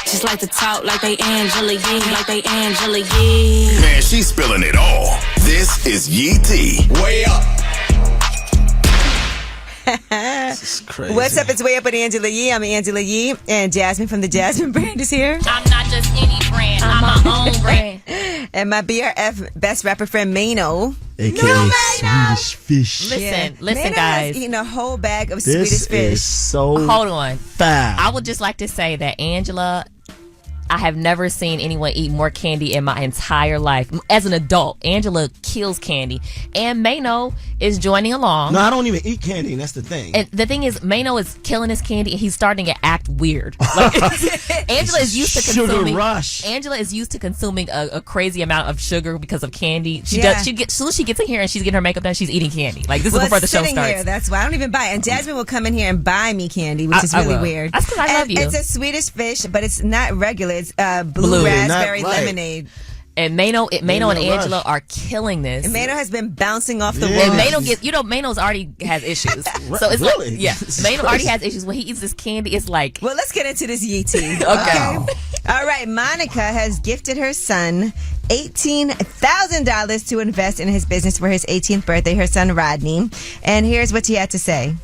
Just like to talk like they Angela Yee, like they Angela Yee. Man, she's spilling it all. This is Yee T. Way up. This is crazy. What's up? It's Way Up with Angela Yee. I'm Angela Yee, and Jasmine from the Jasmine brand is here. I'm not just any brand. I'm my own brand. And my BRF best rapper friend Mano. AKA Swedish Fish. Listen, Mano guys. has eaten a whole bag of This Swedish fish. is so Hold on. foul. I would just like to say that Angela, I have never seen anyone eat more candy in my entire life. As an adult, Angela kills candy. And Mano is joining along. No, I don't even eat candy, and that's the thing. And the thing is, Mano is killing his candy, and he's starting to act weird. Like, Angela is used to Sugar consuming. rush. Angela is used to consuming a crazy amount of sugar because of candy. Yeah. As soon as she gets in here and she's getting her makeup done, she's eating candy. Like this Well, is before the it's show sitting starts. Here, that's why I don't even buy it. And Jasmine will come in here and buy me candy, which is I really will. weird. That's 'cause I love you. It's a Swedish fish, but it's not regular. It's blue raspberry not right. lemonade. And Mano and Rush. Angela are killing this. And Mano has been bouncing off the Yeah. walls. And Mano Mano's already has issues. So it's Really? like, yeah, This is Mano already crazy. has issues. When he eats this candy, it's like, Well, let's get into this Yee-Tea. Okay. All right. Monica has gifted her son $18,000 to invest in his business for his 18th birthday, her son Rodney. And here's what she had to say.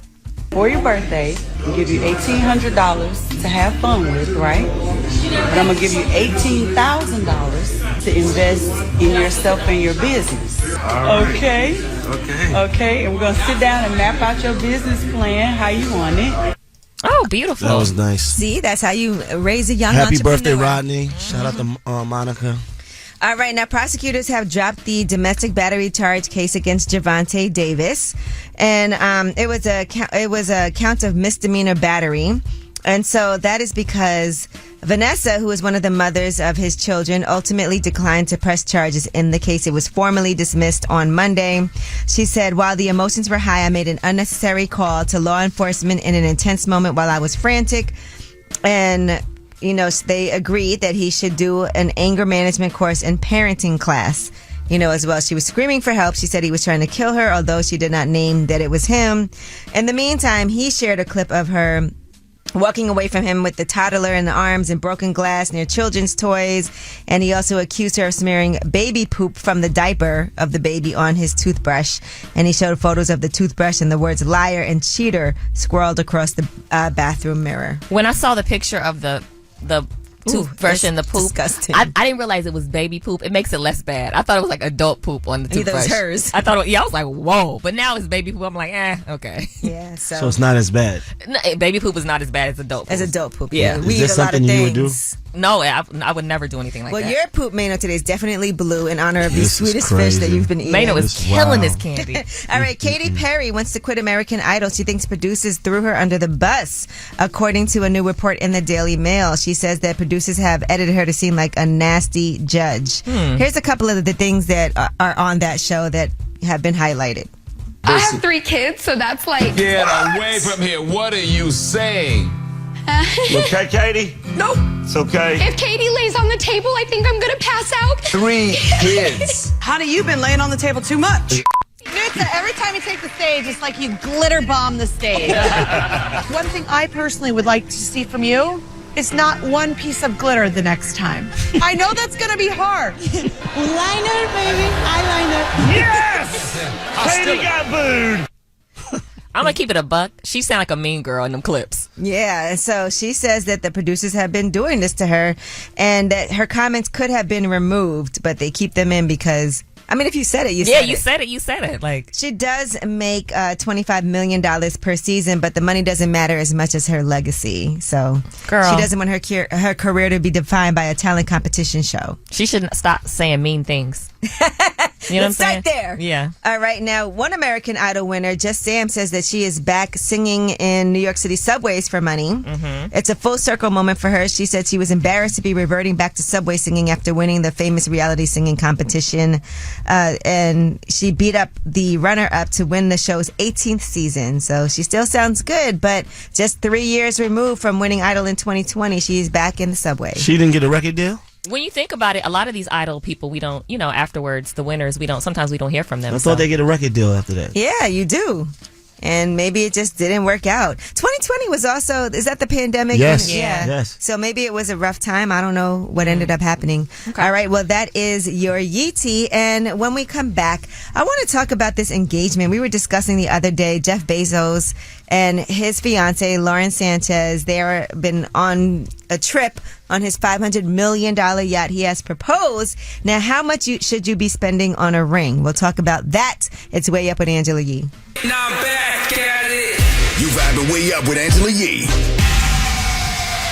For your birthday, I'll give you $1,800 to have fun with, right? But I'm going to give you $18,000 to invest in yourself and your business. Okay? Okay, and we're going to sit down and map out your business plan, how you want it. oh, beautiful. That was nice. See, that's how you raise a young Happy entrepreneur. birthday, Rodney. Shout out to Monica. All right, now prosecutors have dropped the domestic battery charge case against Javante Davis, and it was a count of misdemeanor battery, and so that is because Vanessa, who is one of the mothers of his children, ultimately declined to press charges in the case. It was formally dismissed on Monday. She said, "While the emotions were high, I made an unnecessary call to law enforcement in an intense moment while I was frantic," and they agreed that he should do an anger management course and parenting class, as well. She was screaming for help. She said he was trying to kill her, although she did not name that it was him. In the meantime, he shared a clip of her walking away from him with the toddler in the arms and broken glass near children's toys. And he also accused her of smearing baby poop from the diaper of the baby on his toothbrush. And he showed photos of the toothbrush and the words liar and cheater scrawled across the bathroom mirror. When I saw the picture of the toothbrush and the poop, disgusting. I didn't realize it was baby poop. It makes it less bad. I thought it was like adult poop on the Either toothbrush. it was hers. I thought, I was like, whoa. But now it's baby poop. I'm like, okay. Yeah, So it's not as bad. No, baby poop is not as bad as adult poop. As adult poop. Yeah. We Is eat this a lot of something you would things. do? No, I would never do anything like Well, that. your poop Mano today is definitely blue in honor of these This is Swedish fish that crazy. you've been eating. Mano is It's killing wild. this candy. All right, Katy Perry wants to quit American Idol. She thinks producers threw her under the bus, according to a new report in the Daily Mail. She says that producers have edited her to seem like a nasty judge. Here's a couple of the things that are on that show that have been highlighted. I have 3 kids, so that's like... Get away from here. What are you saying? You okay, Katie? Nope. It's okay. If Katie lays on the table, I think I'm gonna pass out. 3 kids. Honey, you've been laying on the table too much. Every time you take the stage, it's like you glitter bomb the stage. One thing I personally would like to see from you is not one piece of glitter the next time. I know that's gonna be hard. Liner, baby, eyeliner. Yes! Katie got booed. I'm going to keep it a buck. She sound like a mean girl in them clips. Yeah, and so she says that the producers have been doing this to her and that her comments could have been removed, but they keep them in because, if you said it, you said it. You said it. Like, she does make $25 million per season, but the money doesn't matter as much as her legacy. So Girl. she doesn't want her career to be defined by a talent competition show. She shouldn't stop saying mean things. You know Let's what I'm saying? start there. Yeah. All right. Now, one American Idol winner, Just Sam, says that she is back singing in New York City subways for money. Mm-hmm. It's a full circle moment for her. She said she was embarrassed to be reverting back to subway singing after winning the famous reality singing competition. And she beat up the runner-up to win the show's 18th season. So she still sounds good, but just 3 years removed from winning Idol in 2020, she's back in the subway. She didn't get a record deal? When you think about it, a lot of these Idol people, we don't, afterwards, the winners, sometimes we don't hear from them. I thought they get a record deal after that. Yeah, you do. And maybe it just didn't work out. 2020 was also, is that the pandemic? Yes. Yeah. Yes. So maybe it was a rough time. I don't know what ended up happening. Okay. All right. Well, that is your Yeetie. And when we come back, I want to talk about this engagement. We were discussing the other day, Jeff Bezos and his fiance, Lauren Sanchez. They've been on a trip on his $500 million yacht. He has proposed. Now, how much should you be spending on a ring? We'll talk about that. It's Way Up with Angela Yee. Now back at it. You vibing Way Up with Angela Yee.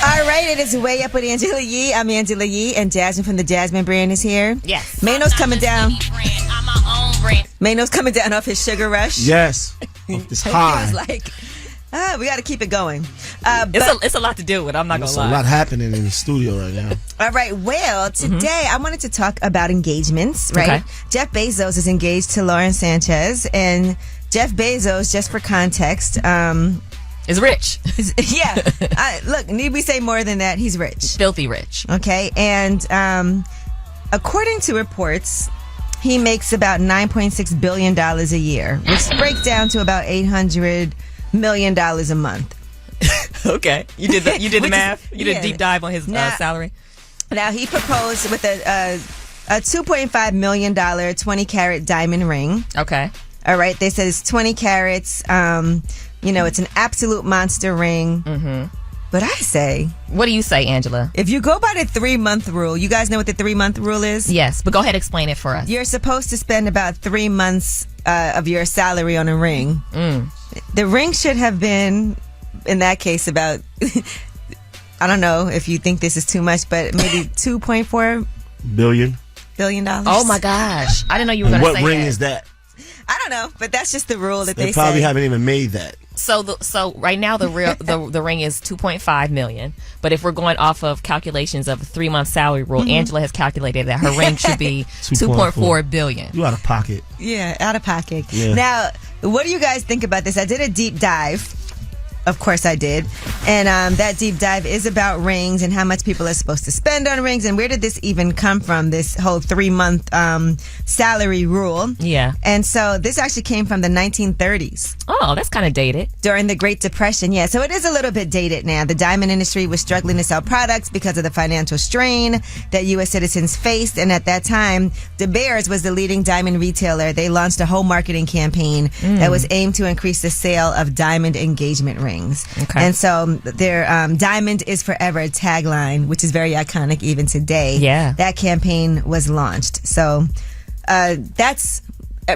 All right, it is Way Up with Angela Yee. I'm Angela Yee, and Jasmine from the Jasmine brand is here. Yes. Mano's coming down. I'm my own brand. Mano's coming down off his sugar rush. Yes. It's high. He was like, we got to keep it going. It's a lot to deal with. I'm not going to lie. There's a lot happening in the studio right now. All right. Well, today I wanted to talk about engagements, right? Okay. Jeff Bezos is engaged to Lauren Sanchez, and Jeff Bezos, just for context, is rich. Look, need we say more than that? He's rich. Filthy rich. Okay. And according to reports, he makes about $9.6 billion a year, which breaks down to about $800 million a month. Okay. You did the math? You did a deep dive on his salary? Now, he proposed with a $2.5 million 20-carat diamond ring. Okay. All right. They said it's 20 carats. It's an absolute monster ring. Mm-hmm. But I say... What do you say, Angela? If you go by the 3-month rule, you guys know what the 3-month rule is? Yes, but go ahead and explain it for us. You're supposed to spend about 3 months of your salary on a ring. The ring should have been, in that case, about... I don't know if you think this is too much, but maybe $2.4 billion. Oh my gosh. I didn't know you were going to say that. What ring is that? I don't know, but that's just the rule that they probably say. haven't even made that. So right now the ring is $2.5 million. But if we're going off of calculations of a 3-month salary rule, Angela has calculated that her ring should be $2.4 billion. You out of pocket. Yeah, out of pocket. Yeah. Now, what do you guys think about this? I did a deep dive. Of course I did. And that deep dive is about rings and how much people are supposed to spend on rings and where did this even come from, this whole 3-month salary rule. Yeah. And so this actually came from the 1930s. Oh, that's kind of dated. During the Great Depression, yeah. So it is a little bit dated now. The diamond industry was struggling to sell products because of the financial strain that U.S. citizens faced. And at that time, De Beers was the leading diamond retailer. They launched a whole marketing campaign that was aimed to increase the sale of diamond engagement rings. Okay. And so their Diamond is Forever tagline, which is very iconic even today. Yeah. That campaign was launched. So that's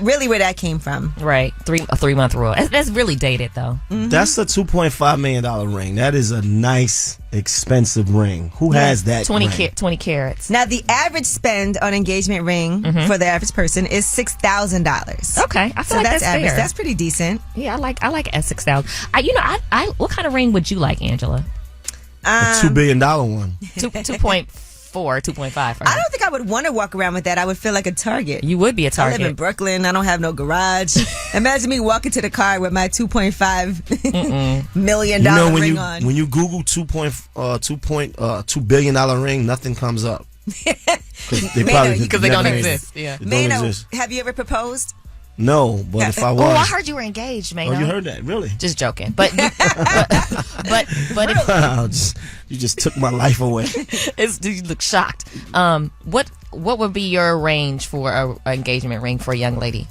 really where that came from. Right. A 3-month rule. That's really dated, though. Mm-hmm. That's a $2.5 million ring. That is a nice, expensive ring. Who has that 20 ring? 20 carats. Now, the average spend on engagement ring for the average person is $6,000. Okay. I feel like that's average. fair. That's pretty decent. Yeah, I like $6,000. I what kind of ring would you like, Angela? A $2 billion one. 2.4, 2.5. I don't think I would want to walk around with that. I would feel like a target. You would be a target. I live in Brooklyn. I don't have no garage. Imagine me walking to the car with my $2.5 million ring on. When you Google $2 billion ring, nothing comes up. Because they don't exist. Yeah. Mano, have you ever proposed? No, but if I was... Oh, I heard you were engaged, Mano. Oh, you heard that? Really? Just joking. But you just took my life away. You look shocked. What would be your range for an engagement ring for a young lady?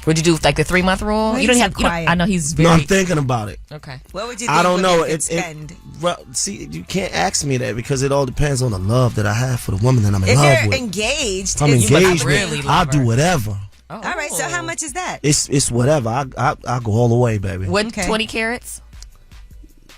Would you do like the 3-month rule? Well, you don't have. quiet. I know he's very. No, I'm thinking about it. Okay. What would you think? I don't know. Spend? Well, see, you can't ask me that because it all depends on the love that I have for the woman that I'm in love with. If you're engaged, I'm engaged. Really I'll do whatever. All right. So how much is that? It's whatever. I'll go all the way, baby. What 20 carats?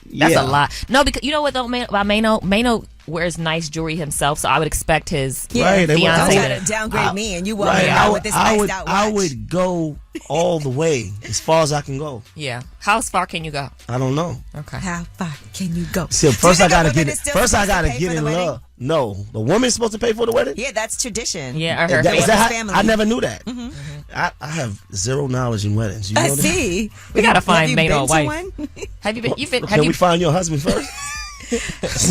That's a lot. No, because you know what though, Mano, wears nice jewelry himself, so I would expect his Right, fiance try to downgrade me, and you walk around with this iced out watch. I would go all the way as far as I can go. Yeah. How far can you go? I don't know. Okay. How far can you go? See, first I gotta get it. First I gotta get in love. No, the woman's supposed to pay for the wedding. Yeah, that's tradition. Yeah, or her family. I never knew that. I have zero knowledge in weddings. You know I see. We gotta find Have you mate or been to wife. one? Have you been? You've been? Can Have we you? find your husband first?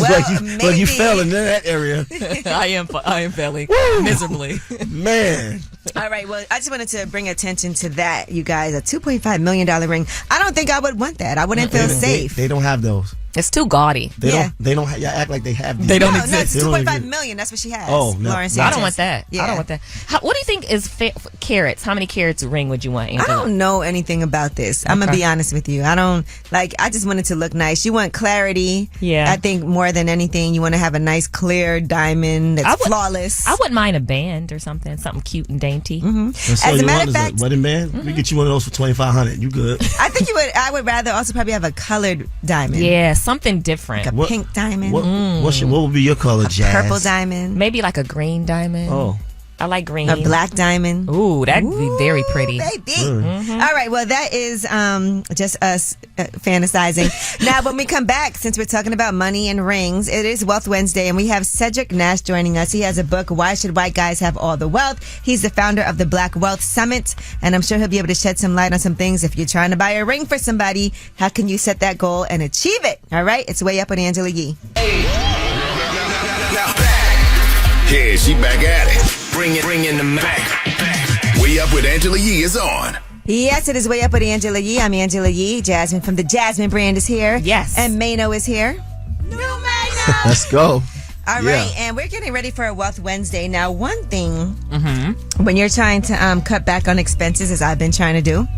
Well, like you fell in that area. I am failing miserably. Man. All right. Well, I just wanted to bring attention to that, you guys. A $2.5 million ring. I don't think I would want that. I wouldn't feel safe. They don't have those. It's too gaudy. They don't. Y'all act like they have these. They don't No, exist. it's $2.5 million. That's what she has. Oh, no. Lauren I Sanchez. don't want that. Yeah. I don't want that. What do you think is carats? How many carats ring would you want, Angela? I don't know anything about this. I'm gonna be honest with you. I just want it to look nice. You want clarity. Yeah. I think more than anything, you want to have a nice clear diamond that's flawless. I wouldn't mind a band or something cute and dainty. So As a you matter want of fact, wedding band? We get you one of those for $2,500. You good? I think I would rather also probably have a colored diamond. Yeah, something different. Like a pink diamond. What would be your color, Jazz? Purple diamond. Maybe like a green diamond. Oh. I like green. A black diamond. Ooh, that'd be very pretty. Baby. All right, well, that is just us fantasizing. Now, when we come back, since we're talking about money and rings, it is Wealth Wednesday, and we have Cedric Nash joining us. He has a book, Why Should White Guys Have All the Wealth? He's the founder of the Black Wealth Summit, and I'm sure he'll be able to shed some light on some things. If you're trying to buy a ring for somebody, how can you set that goal and achieve it? All right, it's Way Up with Angela Yee. Yeah, she back at it. Bring in the Mac. Way Up with Angela Yee is on. Yes, it is Way Up with Angela Yee. I'm Angela Yee. Jasmine from the Jasmine brand is here. Yes. And Mano is here. Let's go. All right, and we're getting ready for a Wealth Wednesday. Now, one thing when you're trying to cut back on expenses, as I've been trying to do.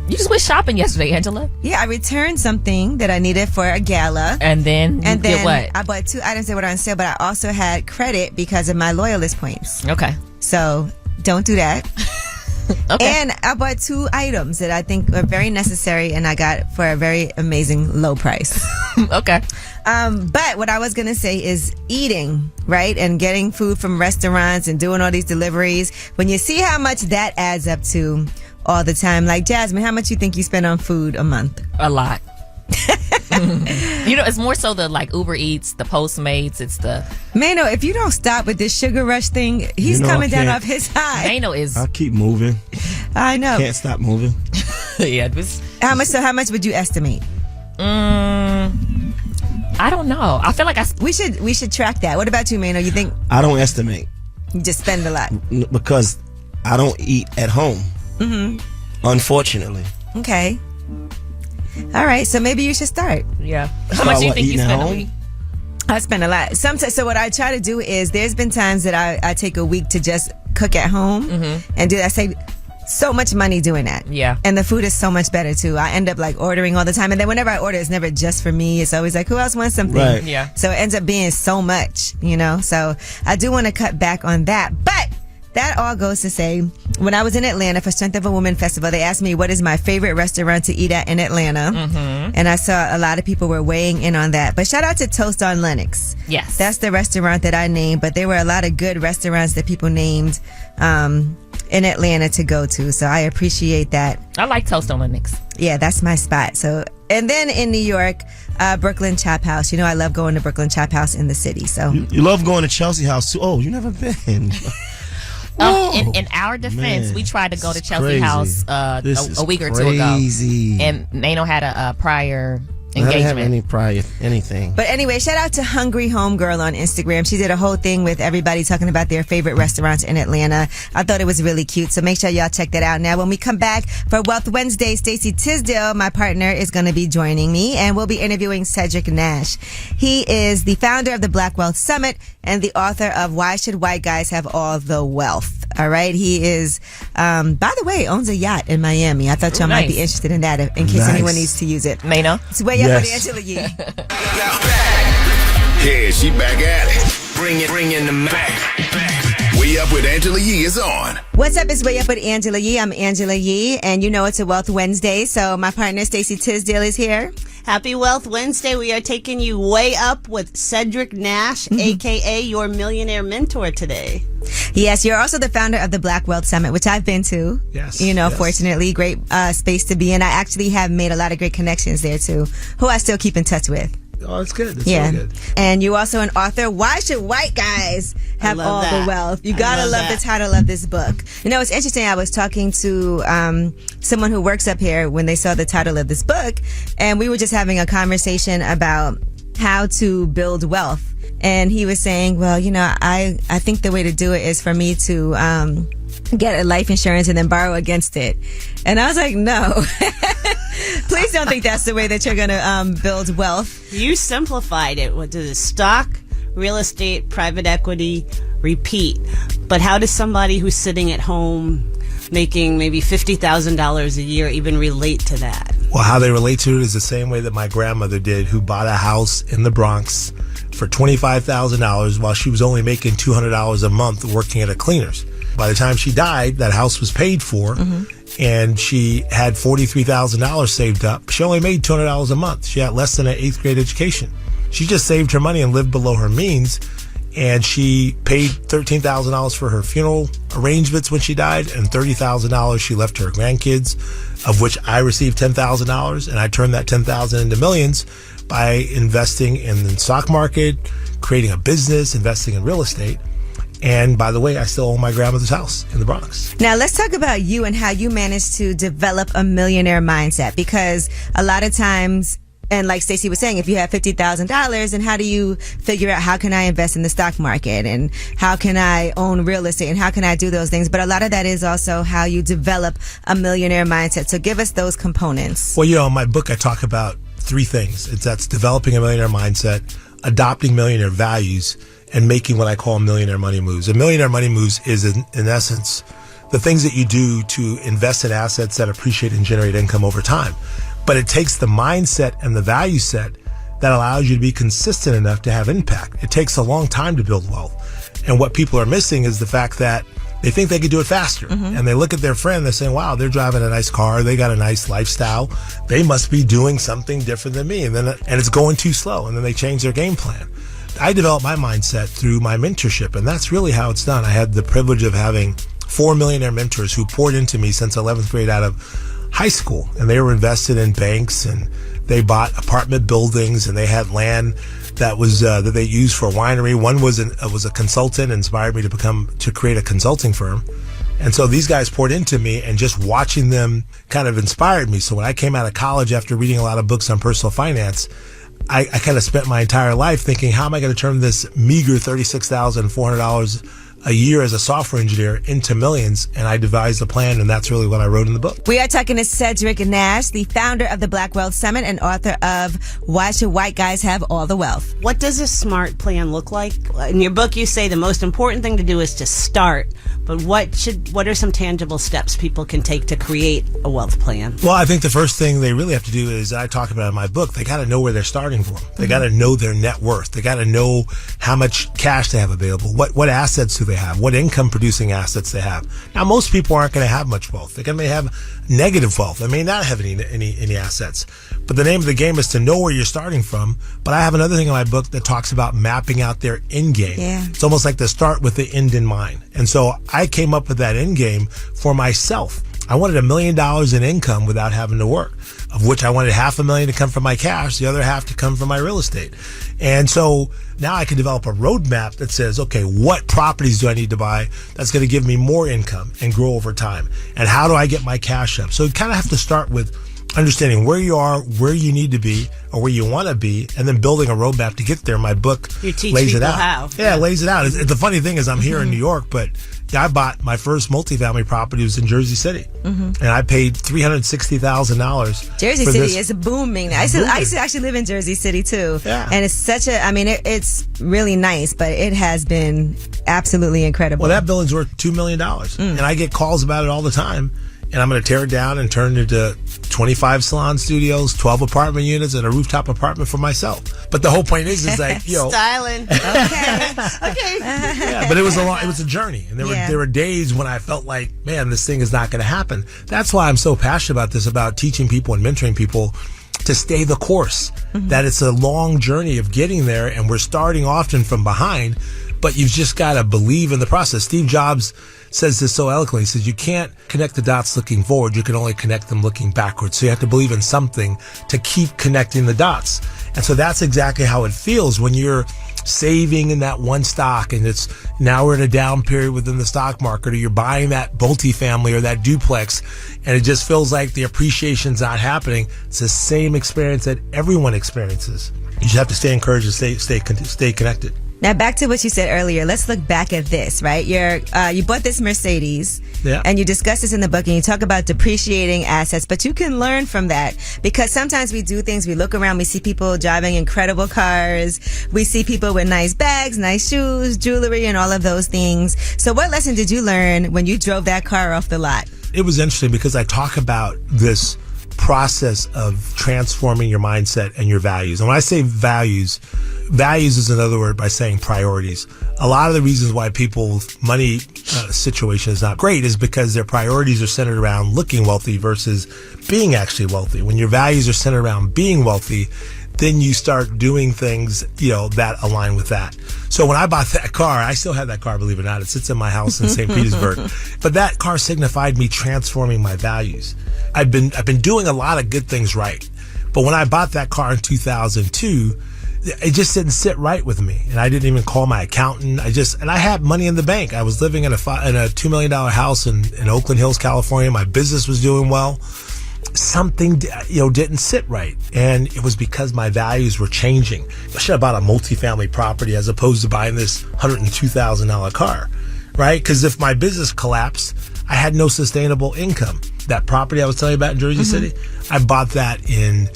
You just went shopping yesterday, Angela. Yeah, I returned something that I needed for a gala. And then you did what? I bought 2 items that were on sale, but I also had credit because of my loyalist points. Okay. So don't do that. Okay. And I bought 2 items that I think are very necessary and I got for a very amazing low price. Okay. But what I was going to say is eating, right? And getting food from restaurants and doing all these deliveries. When you see how much that adds up to all the time. Like, Jasmine, how much you think you spend on food a month? A lot. It's more so the like Uber Eats, the Postmates, it's the... Mano, if you don't stop with this sugar rush thing, he's coming down off his high. Mano is... I keep moving. I know. Can't stop moving. Yeah. How much would you estimate? I don't know. I feel like we should track that. What about you, Mano? You think... I don't estimate. You just spend a lot. Because I don't eat at home. Unfortunately. Okay. All right, so maybe you should start. Yeah. How much do you think you spend a week? I spend a lot. Sometimes, so what I try to do is there's been times that I take a week to just cook at home and do that. I save so much money doing that. Yeah. And the food is so much better too. I end up like ordering all the time. And then whenever I order, it's never just for me. It's always like, who else wants something? Right. Yeah. So it ends up being so much, So I do want to cut back on that. But that all goes to say, when I was in Atlanta for Strength of a Woman Festival, they asked me what is my favorite restaurant to eat at in Atlanta. And I saw a lot of people were weighing in on that. But shout out to Toast on Lenox. Yes. That's the restaurant that I named. But there were a lot of good restaurants that people named in Atlanta to go to. So I appreciate that. I like Toast on Lenox. Yeah, that's my spot. So, and then in New York, Brooklyn Chop House. I love going to Brooklyn Chop House in the city. So you love going to Chelsea House too. Oh, you never been. In our defense, we tried to go to Chelsea crazy. House a week or 2 ago. And Mano had a prior engagement. I didn't have any prior anything. But anyway, shout out to Hungry Homegirl on Instagram. She did a whole thing with everybody talking about their favorite restaurants in Atlanta. I thought it was really cute. So make sure y'all check that out. Now, when we come back for Wealth Wednesday, Stacey Tisdale, my partner, is going to be joining me and we'll be interviewing Cedric Nash. He is the founder of the Black Wealth Summit and the author of Why Should White Guys Have All the Wealth? All right. He is, by the way, owns a yacht in Miami. I thought y'all might be interested in that in case anyone needs to use it. Mano. It's Way Up with Angela Yee. Yeah, she back at it. Bring in the Mac. Way Up with Angela Yee is on. What's up? It's Way Up with Angela Yee. I'm Angela Yee, and it's a Wealth Wednesday, so my partner Stacey Tisdale is here. Happy Wealth Wednesday. We are taking you way up with Cedric Nash, a.k.a. your millionaire mentor today. Yes, you're also the founder of the Black Wealth Summit, which I've been to. Yes. Fortunately, great space to be in. I actually have made a lot of great connections there, too, who I still keep in touch with. Oh, that's good. That's really good. And you're also an author. Why should white guys have all the wealth? You gotta love the title of this book. It's interesting. I was talking to someone who works up here when they saw the title of this book, and we were just having a conversation about how to build wealth. And he was saying, well, I think the way to do it is for me to get a life insurance and then borrow against it. And I was like, no. Please don't think that's the way that you're going to build wealth. You simplified it. What does it? Stock, real estate, private equity, repeat. But how does somebody who's sitting at home making maybe $50,000 a year even relate to that? Well, how they relate to it is the same way that my grandmother did, who bought a house in the Bronx for $25,000 while she was only making $200 a month working at a cleaner's. By the time she died, that house was paid for, and she had $43,000 saved up. She only made $200 a month. She had less than an 8th grade education. She just saved her money and lived below her means, and she paid $13,000 for her funeral arrangements when she died, and $30,000 she left to her grandkids, of which I received $10,000, and I turned that $10,000 into millions by investing in the stock market, creating a business, investing in real estate. And by the way, I still own my grandmother's house in the Bronx. Now, let's talk about you and how you managed to develop a millionaire mindset, because a lot of times, and like Stacey was saying, if you have $50,000, and how do you figure out how can I invest in the stock market, and how can I own real estate, and how can I do those things? But a lot of that is also how you develop a millionaire mindset. So give us those components. Well, in my book, I talk about 3 things. That's developing a millionaire mindset, adopting millionaire values, and making what I call millionaire money moves. A millionaire money moves is, in essence, the things that you do to invest in assets that appreciate and generate income over time. But it takes the mindset and the value set that allows you to be consistent enough to have impact. It takes a long time to build wealth. And what people are missing is the fact that they think they could do it faster. And they look at their friend, they're saying, wow, they're driving a nice car, they got a nice lifestyle, they must be doing something different than me. And it's going too slow. And then they change their game plan. I developed my mindset through my mentorship, and that's really how it's done. I had the privilege of having 4 millionaire mentors who poured into me since 11th grade out of high school, and they were invested in banks, and they bought apartment buildings, and they had land that was that they used for a winery. One was a consultant, inspired me to create a consulting firm. And so these guys poured into me, and just watching them kind of inspired me. So when I came out of college after reading a lot of books on personal finance, I kind of spent my entire life thinking, how am I going to turn this meager $36,400 a year as a software engineer into millions? And I devised a plan, and that's really what I wrote in the book. We are talking to Cedric Nash, the founder of the Black Wealth Summit and author of Why Should White Guys Have All the Wealth? What does a smart plan look like? In your book, you say the most important thing to do is to start. But what are some tangible steps people can take to create a wealth plan? Well, I think the first thing they really have to do is, I talk about in my book, they got to know where they're starting from. They got to know their net worth. They got to know how much cash they have available. What assets do they have? What income producing assets they have? Now, most people aren't going to have much wealth. They may have negative wealth. They may not have any assets. But the name of the game is to know where you're starting from. But I have another thing in my book that talks about mapping out their end game. Yeah. It's almost like to start with the end in mind. And so I came up with that end game for myself. I wanted $1 million in income without having to work, of which I wanted $500,000 to come from my cash, the other half to come from my real estate. And so now I can develop a roadmap that says, okay, what properties do I need to buy that's going to give me more income and grow over time? And how do I get my cash up? So you kind of have to start with understanding where you are, where you need to be, or where you want to be, and then building a roadmap to get there. My book lays it out. How. Yeah, it lays it out. The funny thing is, I'm here in New York, but I bought my first multifamily property was in Jersey City, and I paid $360,000. Jersey City is booming. I used to actually live in Jersey City too, and it's such a. I mean, it's really nice, but it has been absolutely incredible. Well, that building's worth $2 million, and I get calls about it all the time. And I'm going to tear it down and turn it into 25 salon studios, 12 apartment units, and a rooftop apartment for myself. But the whole point is like, styling. Okay. Yeah, but it was a journey, and there were days when I felt like, man, this thing is not going to happen. That's why I'm so passionate about this, about teaching people and mentoring people to stay the course, that it's a long journey of getting there, and we're starting often from behind, but you've just got to believe in the process. Steve Jobs says this so eloquently. He says, you can't connect the dots looking forward. You can only connect them looking backwards. So you have to believe in something to keep connecting the dots. And so that's exactly how it feels when you're saving in that one stock, and it's now we're in a down period within the stock market, or you're buying that multifamily or that duplex, and it just feels like the appreciation's not happening. It's the same experience that everyone experiences. You just have to stay encouraged and stay connected. Now, back to what you said earlier. Let's look back at this, right? You bought this Mercedes, and you discuss this in the book, and you talk about depreciating assets, but you can learn from that, because sometimes we do things, we look around, we see people driving incredible cars, we see people with nice bags, nice shoes, jewelry, and all of those things. So what lesson did you learn when you drove that car off the lot? It was interesting because I talk about this process of transforming your mindset and your values. And when I say values is another word by saying priorities. A lot of the reasons why people's money situation is not great is because their priorities are centered around looking wealthy versus being actually wealthy. When your values are centered around being wealthy, then you start doing things, that align with that. So when I bought that car, I still have that car, believe it or not. It sits in my house in St. Petersburg. But that car signified me transforming my values. I've been doing a lot of good things right. But when I bought that car in 2002, it just didn't sit right with me. And I didn't even call my accountant. And I had money in the bank. I was living in a $2 million house in Oakland Hills, California. My business was doing well. Something, didn't sit right. And it was because my values were changing. I should have bought a multifamily property as opposed to buying this $102,000 car, right? Because if my business collapsed, I had no sustainable income. That property I was telling you about in Jersey City, I bought that in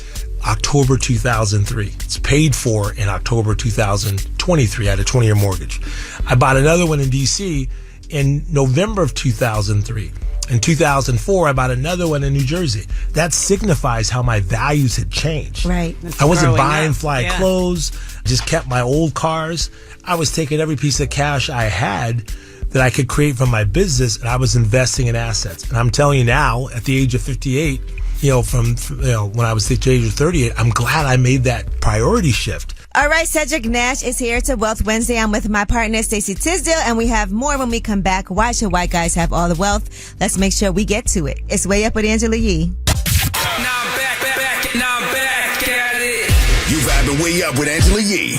October 2003. It's paid for in October 2023. I had a 20-year mortgage. I bought another one in D.C. in November of 2003. In 2004, I bought another one in New Jersey. That signifies how my values had changed. Right. I wasn't buying fly clothes, just kept my old cars. I was taking every piece of cash I had that I could create from my business, and I was investing in assets. And I'm telling you now, at the age of 58, from when I was the age of 38, I'm glad I made that priority shift. All right, Cedric Nash is here to Wealth Wednesday. I'm with my partner, Stacey Tisdale, and we have more when we come back. Why should white guys have all the wealth? Let's make sure we get to it. It's Way Up with Angela Yee. Now back at it. You vibing Way Up with Angela Yee.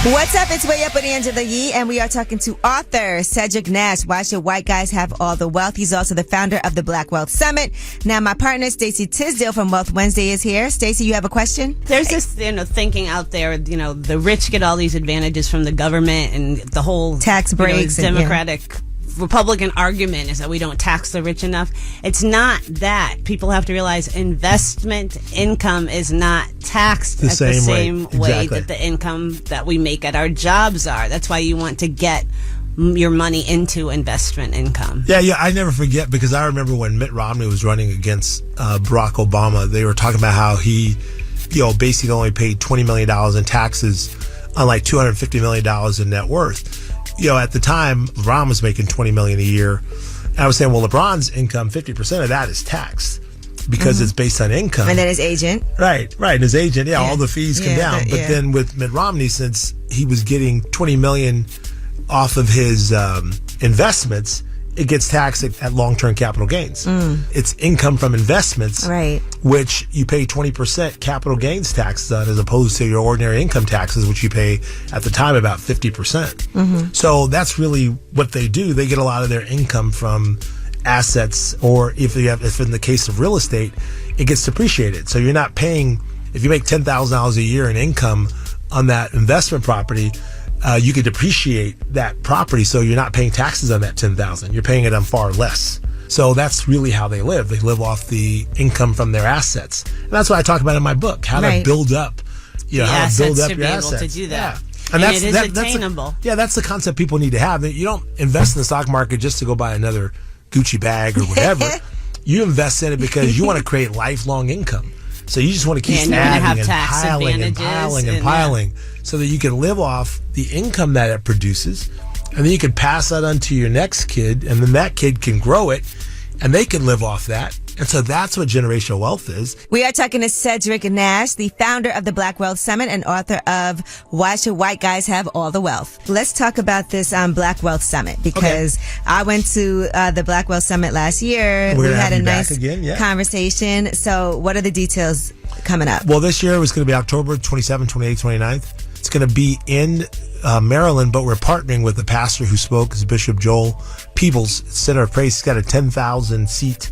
What's up? It's Way Up with Angela Yee, and we are talking to author Cedric Nash. Why should white guys have all the wealth? He's also the founder of the Black Wealth Summit. Now, my partner, Stacey Tisdale from Wealth Wednesday is here. Stacey, you have a question? There's this, thinking out there, the rich get all these advantages from the government, and the whole tax breaks, Democratic Republican argument is that we don't tax the rich enough. It's not that. People have to realize investment income is not taxed the same way that the income that we make at our jobs are. That's why you want to get your money into investment income. Yeah, I never forget, because I remember when Mitt Romney was running against Barack Obama, they were talking about how he, basically only paid $20 million in taxes on like $250 million in net worth. At the time, LeBron was making $20 million a year. And I was saying, well, LeBron's income, 50% of that is taxed because it's based on income. And then his agent. Right. And his agent, all the fees come down. But then with Mitt Romney, since he was getting $20 million off of his investments, it gets taxed at long-term capital gains. It's income from investments, right, which you pay 20% capital gains taxes on, as opposed to your ordinary income taxes, which you pay at the time about 50%. So that's really what they do. They get a lot of their income from assets, or if in the case of real estate, it gets depreciated. So you're not paying, if you make $10,000 a year in income on that investment property, you could depreciate that property, so you're not paying taxes on that $10,000. You're paying it on far less. So that's really how they live. They live off the income from their assets, and that's what I talk about in my book: how to build up, how to build up your assets. Able to do that. Yeah. And it is attainable. That's the concept people need to have. You don't invest in the stock market just to go buy another Gucci bag or whatever. You invest in it because you want to create lifelong income. So you just want to keep adding and piling so that you can live off the income that it produces, and then you can pass that on to your next kid, and then that kid can grow it, and they can live off that, And so that's what generational wealth is. We are talking to Cedric Nash, the founder of the Black Wealth Summit and author of Why Should White Guys Have All the Wealth? Let's talk about this Black Wealth Summit because I went to the Black Wealth Summit last year. We had a nice again, conversation. So what are the details coming up? Well, this year it was going to be October 27th, 28th, 29th. It's going to be in Maryland, but we're partnering with the pastor who spoke, is Bishop Joel Peebles, Center of Praise. He's got a 10,000 seat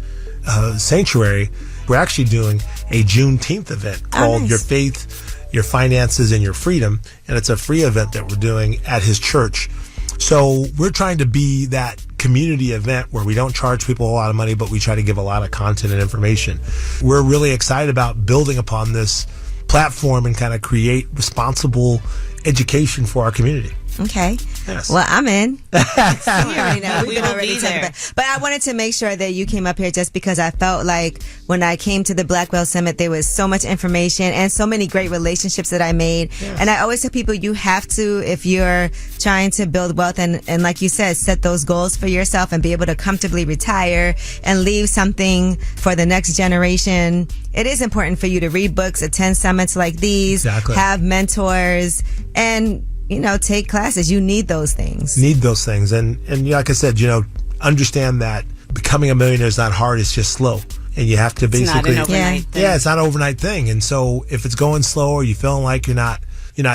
sanctuary. We're actually doing a Juneteenth event called Your Faith, Your Finances, and Your Freedom. And it's a free event that we're doing at his church. So we're trying to be that community event where we don't charge people a lot of money, but we try to give a lot of content and information. We're really excited about building upon this platform and kind of create responsible education for our community. Okay. Yes. Well, I'm in. You already know. We will be there. But I wanted to make sure that you came up here just because I felt like when I came to the Black Wealth Summit, there was so much information and so many great relationships that I made. Yes. And I always tell people you have to, if you're trying to build wealth and like you said, set those goals for yourself and be able to comfortably retire and leave something for the next generation. It is important for you to read books, attend summits like these, have mentors, and take classes. You need those things. And like I said, understand that becoming a millionaire is not hard. It's just slow. And you have to basically... It's not an overnight thing. Yeah, it's not an overnight thing. And so if it's going slow or you feeling like you're not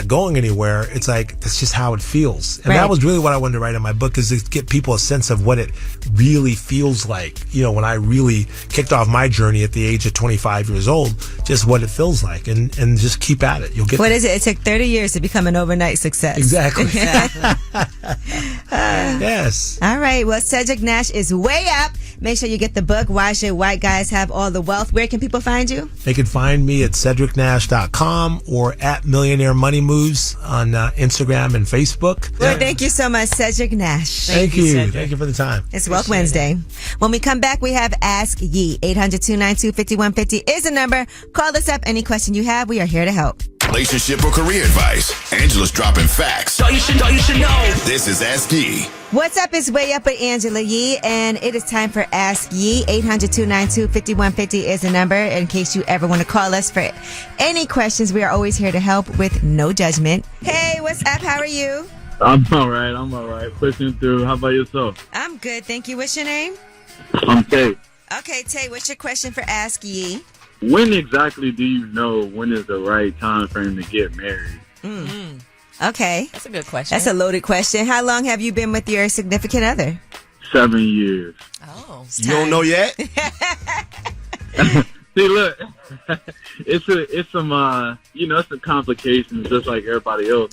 going anywhere, it's like, that's just how it feels. And that was really what I wanted to write in my book, is to get people a sense of what it really feels like. When I really kicked off my journey at the age of 25 years old, just what it feels like, and just keep at it. You'll get What is it? It took 30 years to become an overnight success. Exactly. Yes. All right. Well, Cedric Nash is way up. Make sure you get the book, Why Should White Guys Have All the Wealth? Where can people find you? They can find me at cedricnash.com or at Millionaire Money Moves on Instagram and Facebook. Well, thank you so much, Cedric Nash. Thank you. Thank you for the time. It's Wealth Wednesday. When we come back, we have Ask Ye. 800-292-5150 is the number. Call us up. Any question you have, we are here to help. Relationship or career advice. Angela's dropping facts. So you should know. This is Ask Ye. What's up? It's Way Up with Angela Yee, and it is time for Ask Ye. 800-292-5150 is the number in case you ever want to call us for any questions. We are always here to help with no judgment. Hey, what's up? How are you? I'm all right. Pushing through. How about yourself? I'm good, thank you. What's your name? I'm Tate. Okay, Tate, what's your question for Ask Ye? When exactly do you know when is the right time frame to get married? Okay. That's a good question. That's a loaded question. How long have you been with your significant other? 7 years. Oh. You don't know yet? See, look, it's some complications just like everybody else,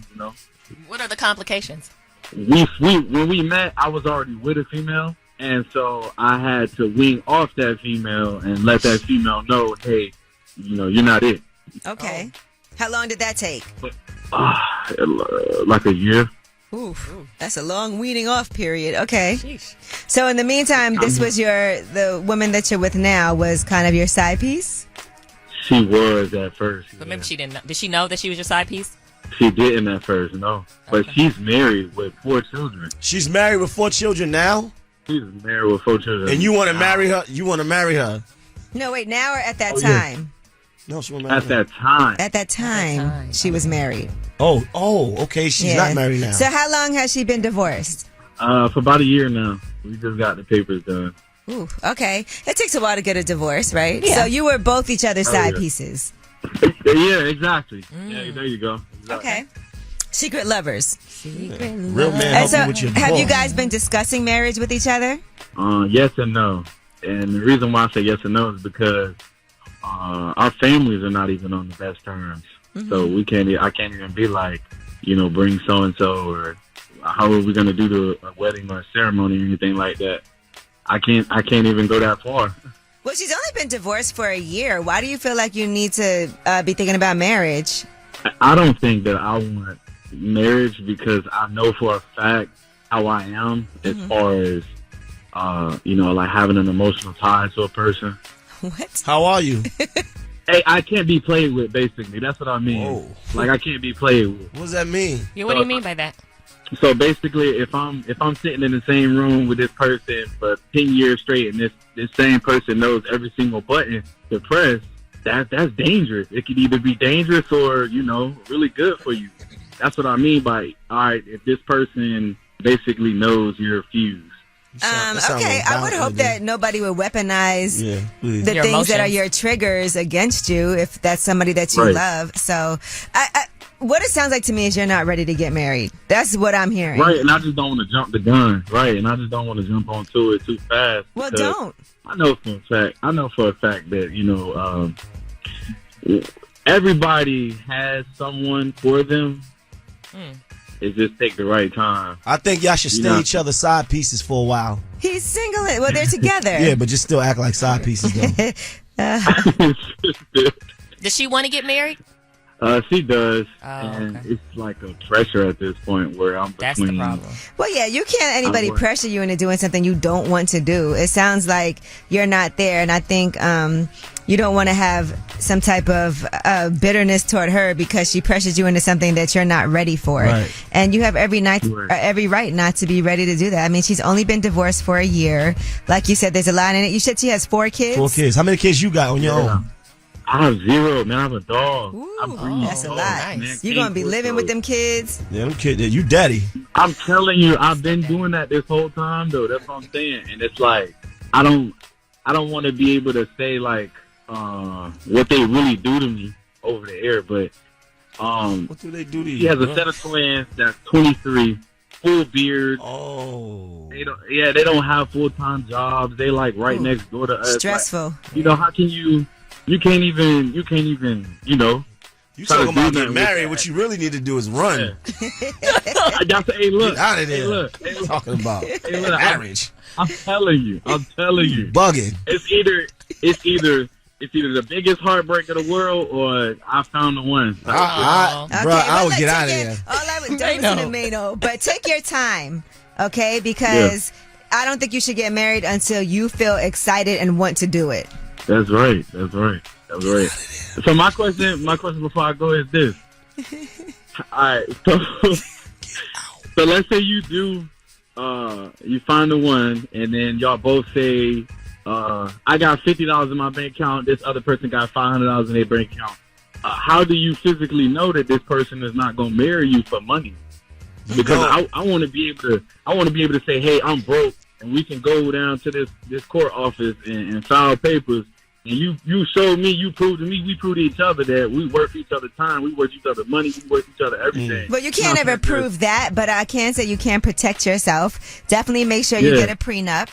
What are the complications? When we met, I was already with a female, and so I had to wing off that female and let that female know, hey, you're not it. Okay. How long did that take? Like a year. Oof. That's a long weaning off period. Okay. Sheesh. So in the meantime, this was the woman that you're with now was kind of your side piece? She was at first. But maybe she didn't know. Did she know that she was your side piece? She didn't at first, no. But she's married with 4 children. She's married with 4 children now? She's married with 4 children. And you want to marry her? You want to marry her? No, wait, now or at that time? Yeah. No, she was married. At that time. At that time, she was married. Oh, okay. She's not married now. So how long has she been divorced? For about a year now. We just got the papers done. Ooh, okay. It takes a while to get a divorce, right? Yeah. So you were both each other's side pieces. Yeah, exactly. Yeah, there you go. Exactly. Okay. Secret lovers. Real man And so, helping with your have divorce. you guys been discussing marriage with each other? Yes and no. And the reason why I say yes and no is because our families are not even on the best terms. Mm-hmm. So I can't even be like, bring so and so, or how are we going to do a wedding or a ceremony or anything like that. I can't even go that far. Well, she's only been divorced for a year. Why do you feel like you need to be thinking about marriage? I don't think that I want marriage because I know for a fact how I am as far as, like having an emotional tie to a person. What? How are you? Hey, I can't be played with, basically. That's what I mean. Whoa. Like, I can't be played with. What does that mean? Yeah, what do you mean by that? So basically, if I'm sitting in the same room with this person for 10 years straight, and this same person knows every single button to press, that's dangerous. It could either be dangerous or really good for you. That's what I mean by, all right, if this person basically knows your fuse. Okay, I would hope that nobody would weaponize the Your things emotions. that are your triggers against you if that's somebody that you Right. love. So, what it sounds like to me is you're not ready to get married. That's what I'm hearing. Right, and I just don't want to jump the gun. Right, and I just don't want to jump onto it too fast. Well, because don't. I know for a fact that everybody has someone for them. It just take the right time. I think y'all should stay each other's side pieces for a while. He's single. Well, they're together. Yeah, but just still act like side pieces though. Does she want to get married? She does, Oh, and it's like a pressure at this point where I'm between. That's the problem. Well, yeah, you can't anybody pressure you into doing something you don't want to do. It sounds like you're not there, and I think you don't want to have some type of bitterness toward her because she pressured you into something that you're not ready for. Right. And you have every right not to be ready to do that. I mean, she's only been divorced for a year. Like you said, there's a lot in it. You said she has 4 kids? 4 kids. How many kids you got on your own? I have 0, man. I have a dog. That's a lot. You're going to be living with them kids? Yeah, them kids. You daddy. I'm telling you, I've been doing that this whole time, though. That's what I'm saying. And it's like, I don't want to be able to say like what they really do to me over the air, but what do they do to you? He has bro? a set of twins that's 23, full beard. Oh, they don't have full-time jobs. They like right next door to us. Stressful. Like, how can you? You can't even. You You talking about getting married? What you really need to do is run. Hey, look, get out of there. Hey, look. Talking about marriage. I'm telling you. Bugging. It's either the biggest heartbreak of the world or I found the one. Bro, I would get out of there. All I would do is to Mano, but take your time, okay? Because I don't think you should get married until you feel excited and want to do it. That's right. So my question before I go is this. All right. So let's say you do, you find the one, and then y'all both say, I got $50 in my bank account. This other person got $500 in their bank account. How do you physically know that this person is not going to marry you for money? Because I want to be able to say, hey, I'm broke, and we can go down to this court office and file papers. And you showed me, you proved to me, we proved to each other that we worth each other time, we worth each other money, we worth each other everything. Well, you can't ever prove that, but I can say you can protect yourself. Definitely make sure you get a prenup.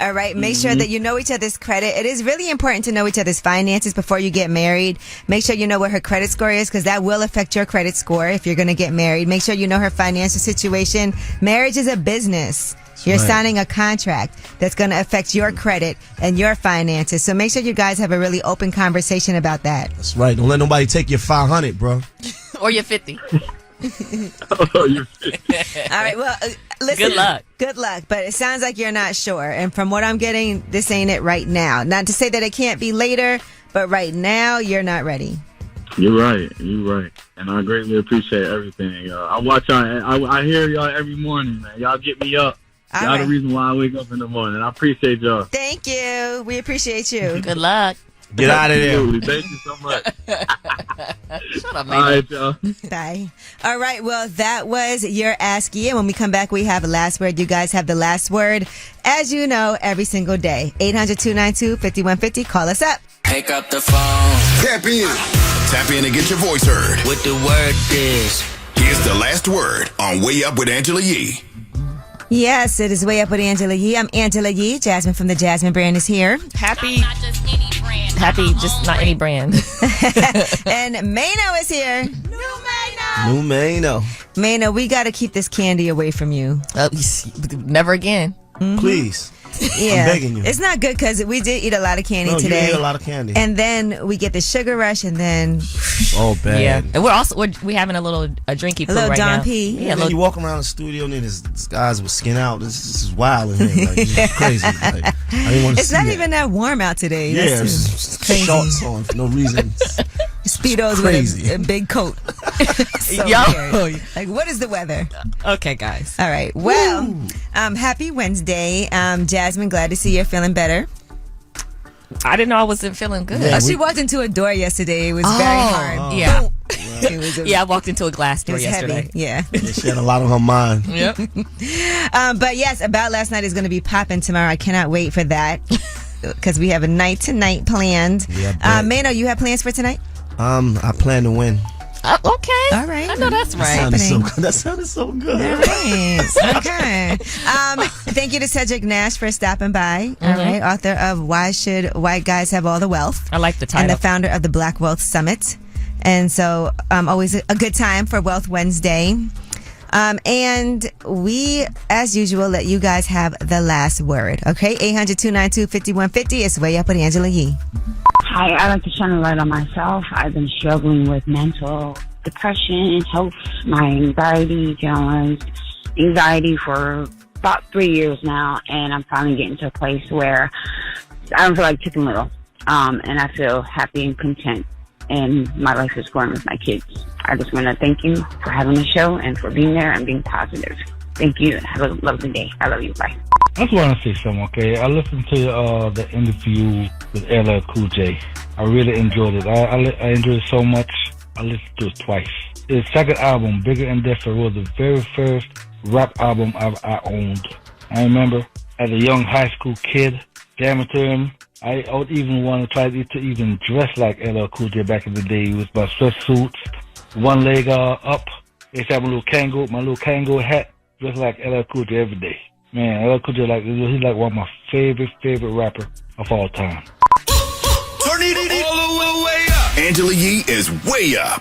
All right. Make sure that you know each other's credit. It is really important to know each other's finances before you get married. Make sure you know what her credit score is because that will affect your credit score if you're going to get married. Make sure you know her financial situation. Marriage is a business. You're signing a contract that's going to affect your credit and your finances. So make sure you guys have a really open conversation about that. That's right. Don't let nobody take your 500, bro. Or your 50. All right. Well, listen. Good luck. Good luck. But it sounds like you're not sure. And from what I'm getting, this ain't it right now. Not to say that it can't be later, but right now you're not ready. You're right. And I greatly appreciate everything. I watch y'all. I hear y'all every morning, man. Y'all get me up. Y'all the reason why I wake up in the morning. I appreciate y'all. Thank you. We appreciate you. Good luck. Get out of there. Absolutely. Thank you so much. Shut up, All right, y'all. Bye. All right. Well, that was your Ask Ye. And when we come back, we have a last word. You guys have the last word, as you know, every single day. 800-292-5150. Call us up. Pick up the phone. Tap in and get your voice heard. What the word is. Here's the last word on Way Up with Angela Yee. Yes, it is Way Up with Angela Yee. I'm Angela Yee. Jasmine from the Jasmine brand is here. Happy, just not any brand. And Mano is here. New Mano. Mano, we got to keep this candy away from you. Never again. Please. Yeah. I'm begging you. It's not good because we did eat a lot of candy today. You ate a lot of candy. And then we get the sugar rush and then... Oh, bad. Yeah. And we're having a drinky poo right now. Don P. Yeah, and then you walk around the studio and then there's guys with skin out. This is wild in here. Like, this is crazy. Like, I didn't want to It's not even that warm out today. Yeah, it's just shorts on for no reason. Speedos with a big coat. So Yo. weird. Like, what is the weather? Okay, guys. All right. Well, happy Wednesday. Jasmine, glad to see you're feeling better. I didn't know I wasn't feeling good. Yeah, she walked into a door yesterday. It was very hard. Yeah. It was I walked into a glass door yesterday. Heavy. Yeah. She had a lot on her mind. Yep. But yes, About Last Night is going to be popping tomorrow. I cannot wait for that because we have a night tonight planned. Yeah, Mano, you have plans for tonight? I plan to win. Okay. All right. I know that's right. That sounded so good. All right. Okay. Thank you to Cedric Nash for stopping by. All right. Author of Why Should White Guys Have All the Wealth? I like the title. And the founder of the Black Wealth Summit. And so always a good time for Wealth Wednesday. And we, as usual, let you guys have the last word. Okay? 800-292-5150. It's Way Up with Angela Yee. Hi, I like to shine a light on myself. I've been struggling with mental depression, health, my anxiety for about 3 years now, and I'm finally getting to a place where I don't feel like Chicken Little, and I feel happy and content, and my life is going with my kids. I just want to thank you for having the show and for being there and being positive. Thank you. Have a lovely day. I love you. Bye. I just want to say something, okay? I listened to the interview with LL Cool J. I really enjoyed it. I enjoyed it so much, I listened to it twice. His second album, Bigger and Different, was the very first rap album I owned. I remember as a young high school kid, jamming to him. I would even want to try to even dress like LL Cool J back in the day with my sweatsuits, one leg up. I used to have my little Kango hat, dressed like LL Cool J every day. Man, LL Cool J, he's like one of my favorite rappers of all time. Turn it all the way up. Angela Yee is way up.